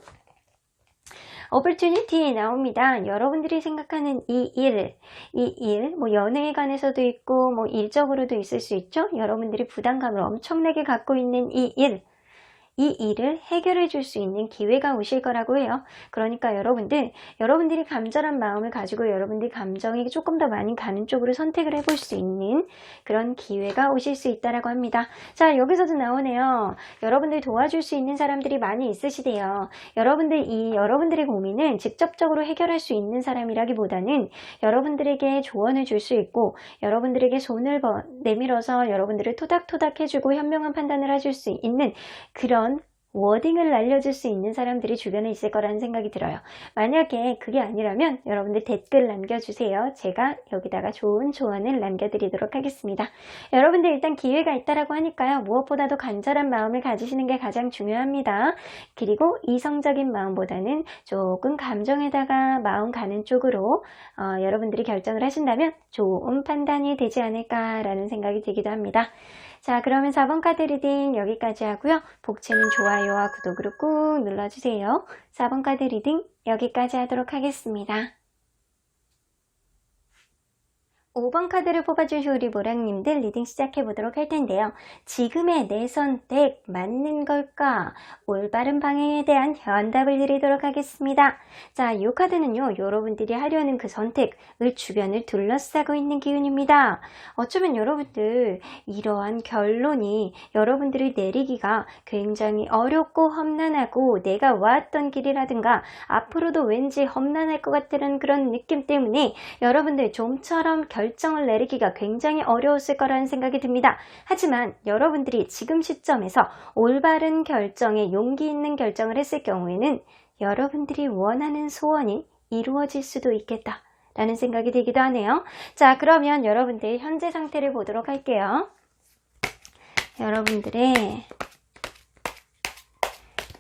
opportunity 나옵니다. 여러분들이 생각하는 이 일, 뭐 연애에 관해서도 있고, 뭐 일적으로도 있을 수 있죠? 여러분들이 부담감을 엄청나게 갖고 있는 이 일을 해결해 줄 수 있는 기회가 오실 거라고 해요. 그러니까 여러분들이 간절한 마음을 가지고 여러분들이 감정이 조금 더 많이 가는 쪽으로 선택을 해볼 수 있는 그런 기회가 오실 수 있다라고 합니다. 자, 여기서도 나오네요. 여러분들 도와줄 수 있는 사람들이 많이 있으시대요. 여러분들의 고민은 직접적으로 해결할 수 있는 사람이라기보다는 여러분들에게 조언을 줄 수 있고 여러분들에게 손을 내밀어서 여러분들을 토닥토닥 해주고 현명한 판단을 해줄 수 있는 그런 워딩을 날려줄 수 있는 사람들이 주변에 있을 거라는 생각이 들어요. 만약에 그게 아니라면 여러분들 댓글 남겨주세요. 제가 여기다가 좋은 조언을 남겨드리도록 하겠습니다. 여러분들 일단 기회가 있다라고 하니까요. 무엇보다도 간절한 마음을 가지시는 게 가장 중요합니다. 그리고 이성적인 마음보다는 조금 감정에다가 마음 가는 쪽으로 여러분들이 결정을 하신다면 좋은 판단이 되지 않을까라는 생각이 들기도 합니다. 자, 그러면 4번 카드 리딩 여기까지 하고요. 복채는 좋아요와 구독으로 꾹 눌러주세요. 4번 카드 리딩 여기까지 하도록 하겠습니다. 5번 카드를 뽑아주신 우리 모랑님들 리딩 시작해보도록 할 텐데요. 지금의 내 선택 맞는 걸까? 올바른 방향에 대한 현답을 드리도록 하겠습니다. 자, 이 카드는요. 여러분들이 하려는 그 선택을 주변을 둘러싸고 있는 기운입니다. 어쩌면 여러분들 이러한 결론이 여러분들이 내리기가 굉장히 어렵고 험난하고 내가 왔던 길이라든가 앞으로도 왠지 험난할 것 같다는 그런 느낌 때문에 여러분들 좀처럼 결정을 내리기가 굉장히 어려웠을 거라는 생각이 듭니다. 하지만 여러분들이 지금 시점에서 올바른 결정에 용기 있는 결정을 했을 경우에는 여러분들이 원하는 소원이 이루어질 수도 있겠다 라는 생각이 들기도 하네요. 자, 그러면 여러분들 현재 상태를 보도록 할게요. 여러분들의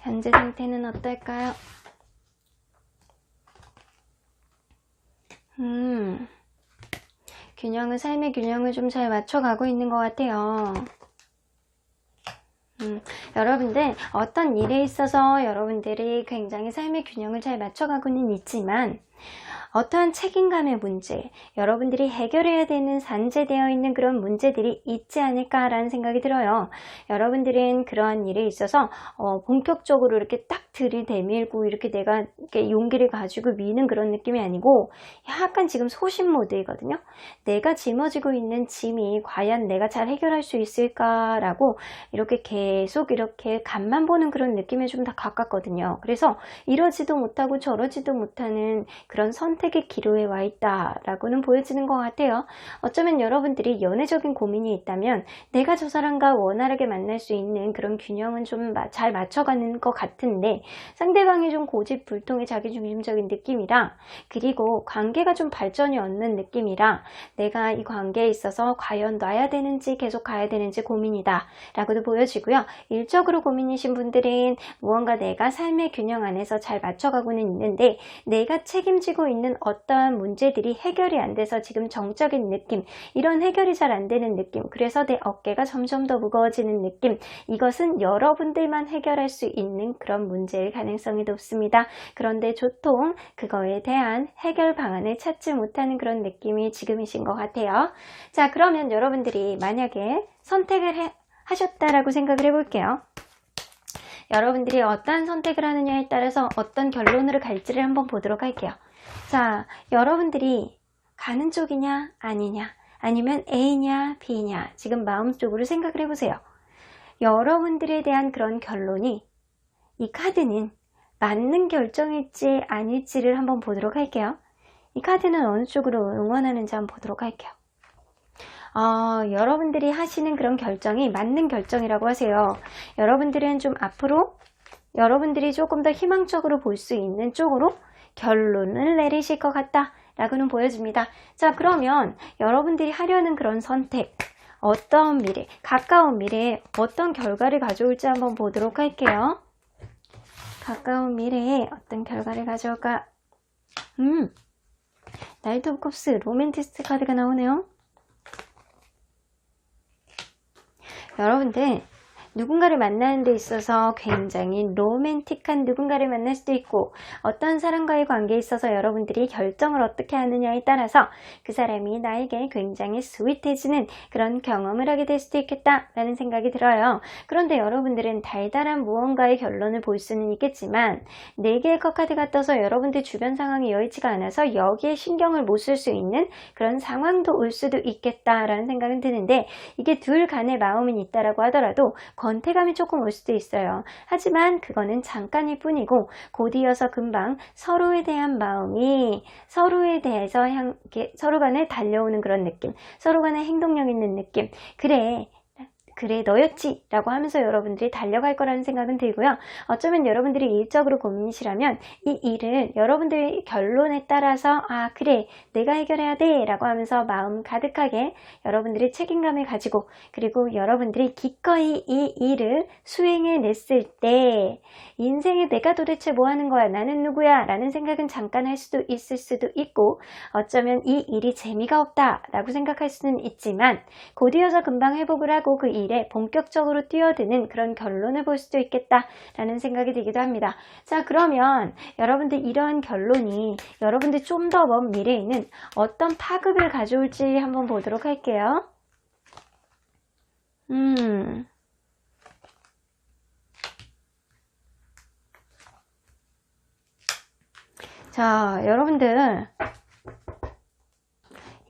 현재 상태는 어떨까요? 삶의 균형을 좀 잘 맞춰가고 있는 것 같아요. 여러분들 어떤 일에 있어서 여러분들이 굉장히 삶의 균형을 잘 맞춰가고는 있지만 어떠한 책임감의 문제, 여러분들이 해결해야 되는 산재되어 있는 그런 문제들이 있지 않을까라는 생각이 들어요. 여러분들은 그러한 일에 있어서 본격적으로 이렇게 딱 들이대밀고 이렇게 내가 이렇게 용기를 가지고 미는 그런 느낌이 아니고 약간 지금 소심 모드이거든요. 내가 짊어지고 있는 짐이 과연 내가 잘 해결할 수 있을까라고 이렇게 계속 이렇게 간만 보는 그런 느낌에 좀 더 가깝거든요. 그래서 이러지도 못하고 저러지도 못하는 그런 선택의 기로에 와 있다라고는 보여지는 것 같아요. 어쩌면 여러분들이 연애적인 고민이 있다면 내가 저 사람과 원활하게 만날 수 있는 그런 균형은 좀 잘 맞춰가는 것 같은데 상대방이 좀 고집불통의 자기중심적인 느낌이라 그리고 관계가 좀 발전이 없는 느낌이라 내가 이 관계에 있어서 과연 놔야 되는지 계속 가야 되는지 고민이다 라고도 보여지고요. 일적으로 고민이신 분들은 무언가 내가 삶의 균형 안에서 잘 맞춰가고는 있는데 내가 책임지고 있는 있는 어떠한 문제들이 해결이 안 돼서 지금 정적인 느낌, 이런 해결이 잘 안 되는 느낌, 그래서 내 어깨가 점점 더 무거워지는 느낌, 이것은 여러분들만 해결할 수 있는 그런 문제일 가능성이 높습니다. 그런데 보통 그거에 대한 해결 방안을 찾지 못하는 그런 느낌이 지금이신 것 같아요. 자, 그러면 여러분들이 만약에 선택을 하셨다라고 생각을 해볼게요. 여러분들이 어떤 선택을 하느냐에 따라서 어떤 결론으로 갈지를 한번 보도록 할게요. 자, 여러분들이 가는 쪽이냐 아니냐, 아니면 A냐 B냐, 지금 마음속으로 생각을 해보세요. 여러분들에 대한 그런 결론이, 이 카드는 맞는 결정일지 아닐지를 한번 보도록 할게요. 이 카드는 어느 쪽으로 응원하는지 한번 보도록 할게요. 여러분들이 하시는 그런 결정이 맞는 결정이라고 하세요. 여러분들은 좀 앞으로 여러분들이 조금 더 희망적으로 볼 수 있는 쪽으로 결론을 내리실 것 같다 라고는 보여집니다. 자, 그러면 여러분들이 하려는 그런 선택, 어떤 미래, 가까운 미래에 어떤 결과를 가져올지 한번 보도록 할게요. 가까운 미래에 어떤 결과를 가져올까? 나이트 오브 컵스, 로맨티스트 카드가 나오네요. 여러분들 누군가를 만나는 데 있어서 굉장히 로맨틱한 누군가를 만날 수도 있고, 어떤 사람과의 관계에 있어서 여러분들이 결정을 어떻게 하느냐에 따라서 그 사람이 나에게 굉장히 스윗해지는 그런 경험을 하게 될 수도 있겠다라는 생각이 들어요. 그런데 여러분들은 달달한 무언가의 결론을 볼 수는 있겠지만 4개의 컵카드가 떠서 여러분들 주변 상황이 여의치가 않아서 여기에 신경을 못 쓸 수 있는 그런 상황도 올 수도 있겠다라는 생각은 드는데, 이게 둘 간의 마음은 있다라고 하더라도 권태감이 조금 올 수도 있어요. 하지만 그거는 잠깐일 뿐이고, 곧 이어서 금방 서로에 대한 마음이 서로에 대해서 서로 간에 달려오는 그런 느낌, 서로 간에 행동력 있는 느낌, 그래 너였지 라고 하면서 여러분들이 달려갈 거라는 생각은 들고요. 어쩌면 여러분들이 일적으로 고민이시라면 이 일을 여러분들의 결론에 따라서 그래 내가 해결해야 돼 라고 하면서 마음 가득하게 여러분들이 책임감을 가지고, 그리고 여러분들이 기꺼이 이 일을 수행해 냈을 때 인생에 내가 도대체 뭐 하는 거야, 나는 누구야 라는 생각은 잠깐 할 수도 있을 수도 있고, 어쩌면 이 일이 재미가 없다 라고 생각할 수는 있지만 곧 이어서 금방 회복을 하고 그 일에 본격적으로 뛰어드는 그런 결론을 볼 수도 있겠다라는 생각이 들기도 합니다. 자, 그러면 여러분들 이러한 결론이 여러분들 좀 더 먼 미래에는 어떤 파급을 가져올지 한번 보도록 할게요. 자, 여러분들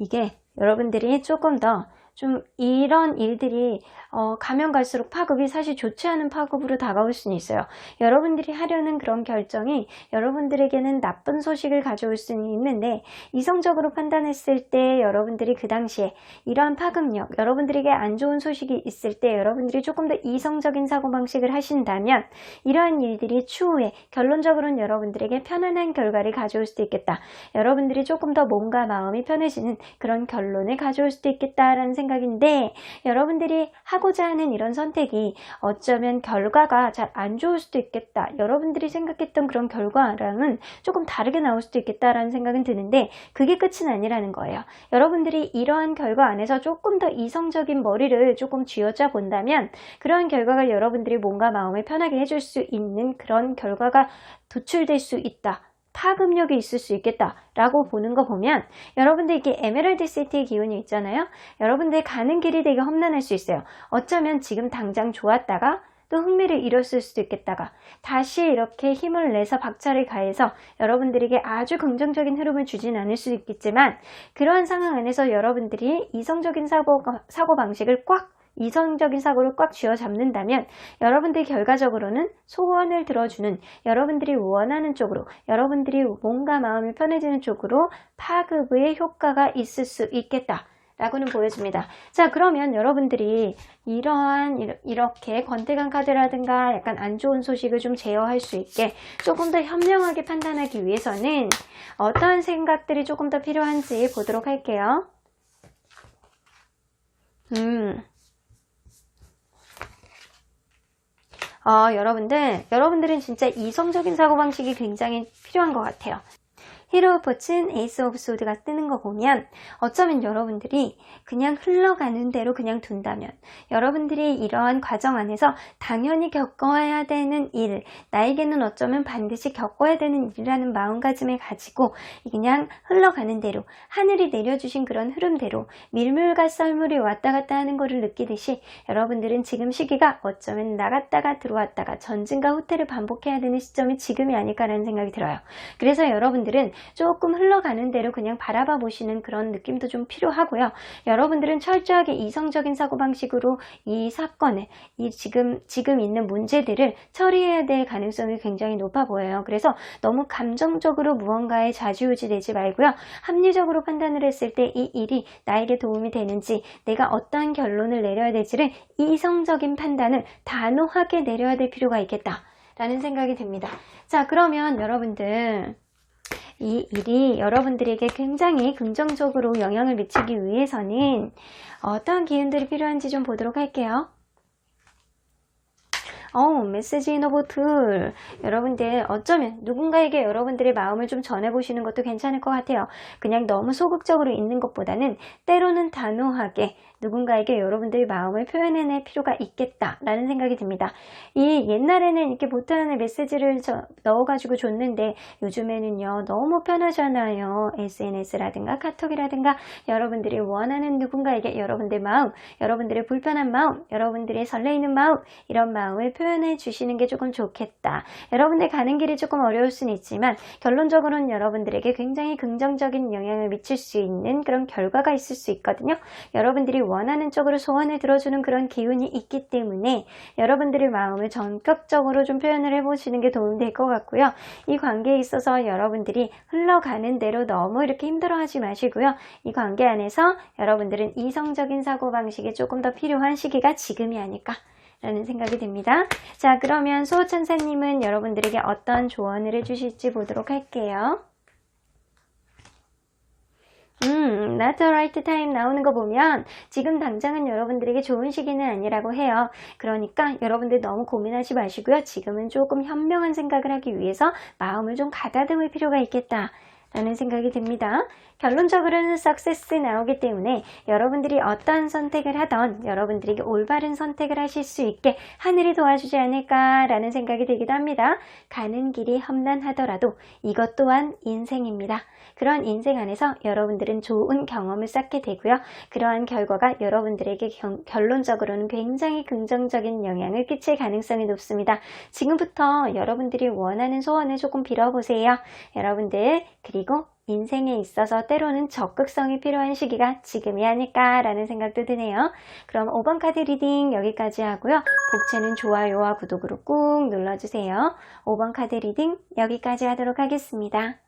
이게 여러분들이 조금 더 좀 이런 일들이 가면 갈수록 파급이 사실 좋지 않은 파급으로 다가올 수는 있어요. 여러분들이 하려는 그런 결정이 여러분들에게는 나쁜 소식을 가져올 수는 있는데, 이성적으로 판단했을 때 여러분들이 그 당시에 이러한 파급력, 여러분들에게 안 좋은 소식이 있을 때 여러분들이 조금 더 이성적인 사고방식을 하신다면 이러한 일들이 추후에 결론적으로는 여러분들에게 편안한 결과를 가져올 수도 있겠다. 여러분들이 조금 더 몸과 마음이 편해지는 그런 결론을 가져올 수도 있겠다라는 생각인데, 여러분들이 하고자 하는 이런 선택이 어쩌면 결과가 잘 안 좋을 수도 있겠다, 여러분들이 생각했던 그런 결과랑은 조금 다르게 나올 수도 있겠다라는 생각은 드는데, 그게 끝은 아니라는 거예요. 여러분들이 이러한 결과 안에서 조금 더 이성적인 머리를 조금 쥐어짜 본다면 그런 결과가 여러분들이 몸과 마음을 편하게 해줄 수 있는 그런 결과가 도출될 수 있다, 파급력이 있을 수 있겠다라고 보는 거 보면, 여러분들 이게 에메랄드 시티의 기운이 있잖아요. 여러분들 가는 길이 되게 험난할 수 있어요. 어쩌면 지금 당장 좋았다가 또 흥미를 잃었을 수도 있겠다가 다시 이렇게 힘을 내서 박차를 가해서 여러분들에게 아주 긍정적인 흐름을 주진 않을 수 있겠지만, 그러한 상황 안에서 여러분들이 이성적인 사고방식을 이성적인 사고를 꽉 쥐어잡는다면 여러분들이 결과적으로는 소원을 들어주는, 여러분들이 원하는 쪽으로, 여러분들이 몸과 마음이 편해지는 쪽으로 파급의 효과가 있을 수 있겠다 라고는 보여집니다. 자, 그러면 여러분들이 이렇게 권태감 카드라든가 약간 안 좋은 소식을 좀 제어할 수 있게 조금 더 현명하게 판단하기 위해서는 어떤 생각들이 조금 더 필요한지 보도록 할게요. 여러분들은 진짜 이성적인 사고방식이 굉장히 필요한 것 같아요. 히로 오브 포춘, 에이스 오브 소드가 뜨는 거 보면 어쩌면 여러분들이 그냥 흘러가는 대로 그냥 둔다면 여러분들이 이러한 과정 안에서 당연히 겪어야 되는 일, 나에게는 어쩌면 반드시 겪어야 되는 일이라는 마음가짐을 가지고 그냥 흘러가는 대로 하늘이 내려주신 그런 흐름대로 밀물과 썰물이 왔다 갔다 하는 거를 느끼듯이 여러분들은 지금 시기가 어쩌면 나갔다가 들어왔다가 전진과 후퇴를 반복해야 되는 시점이 지금이 아닐까라는 생각이 들어요. 그래서 여러분들은 조금 흘러가는 대로 그냥 바라봐 보시는 그런 느낌도 좀 필요하고요. 여러분들은 철저하게 이성적인 사고방식으로 이 사건을, 이 지금 있는 문제들을 처리해야 될 가능성이 굉장히 높아 보여요. 그래서 너무 감정적으로 무언가에 좌지우지 되지 말고요. 합리적으로 판단을 했을 때 이 일이 나에게 도움이 되는지, 내가 어떠한 결론을 내려야 될지를 이성적인 판단을 단호하게 내려야 될 필요가 있겠다 라는 생각이 듭니다. 자, 그러면 여러분들 이 일이 여러분들에게 굉장히 긍정적으로 영향을 미치기 위해서는 어떤 기운들이 필요한지 좀 보도록 할게요. 메시지 이너버 툴. 여러분들 어쩌면 누군가에게 여러분들의 마음을 좀 전해보시는 것도 괜찮을 것 같아요. 그냥 너무 소극적으로 있는 것보다는 때로는 단호하게 누군가에게 여러분들의 마음을 표현해낼 필요가 있겠다라는 생각이 듭니다. 이 옛날에는 이렇게 보트안에 메시지를 넣어가지고 줬는데 요즘에는요 너무 편하잖아요. SNS라든가 카톡이라든가 여러분들이 원하는 누군가에게 여러분들의 마음, 여러분들의 불편한 마음, 여러분들의 설레이는 마음, 이런 마음을 표현해 주시는 게 조금 좋겠다. 여러분들 가는 길이 조금 어려울 수는 있지만 결론적으로는 여러분들에게 굉장히 긍정적인 영향을 미칠 수 있는 그런 결과가 있을 수 있거든요. 여러분들이 원하는 쪽으로 소원을 들어주는 그런 기운이 있기 때문에 여러분들의 마음을 전격적으로 좀 표현을 해보시는 게 도움될 것 같고요. 이 관계에 있어서 여러분들이 흘러가는 대로 너무 이렇게 힘들어하지 마시고요. 이 관계 안에서 여러분들은 이성적인 사고방식이 조금 더 필요한 시기가 지금이 아닐까 라는 생각이 듭니다. 자, 그러면 수호천사님은 여러분들에게 어떤 조언을 해주실지 보도록 할게요. Not the right time 나오는 거 보면 지금 당장은 여러분들에게 좋은 시기는 아니라고 해요. 그러니까 여러분들 너무 고민하지 마시고요. 지금은 조금 현명한 생각을 하기 위해서 마음을 좀 가다듬을 필요가 있겠다 라는 생각이 듭니다. 결론적으로는 석세스 나오기 때문에 여러분들이 어떠한 선택을 하던 여러분들에게 올바른 선택을 하실 수 있게 하늘이 도와주지 않을까라는 생각이 들기도 합니다. 가는 길이 험난하더라도 이것 또한 인생입니다. 그런 인생 안에서 여러분들은 좋은 경험을 쌓게 되고요. 그러한 결과가 여러분들에게 결론적으로는 굉장히 긍정적인 영향을 끼칠 가능성이 높습니다. 지금부터 여러분들이 원하는 소원을 조금 빌어보세요. 여러분들, 그리고 인생에 있어서 때로는 적극성이 필요한 시기가 지금이 아닐까라는 생각도 드네요. 그럼 5번 카드 리딩 여기까지 하고요. 복채는 좋아요와 구독으로 꾹 눌러주세요. 5번 카드 리딩 여기까지 하도록 하겠습니다.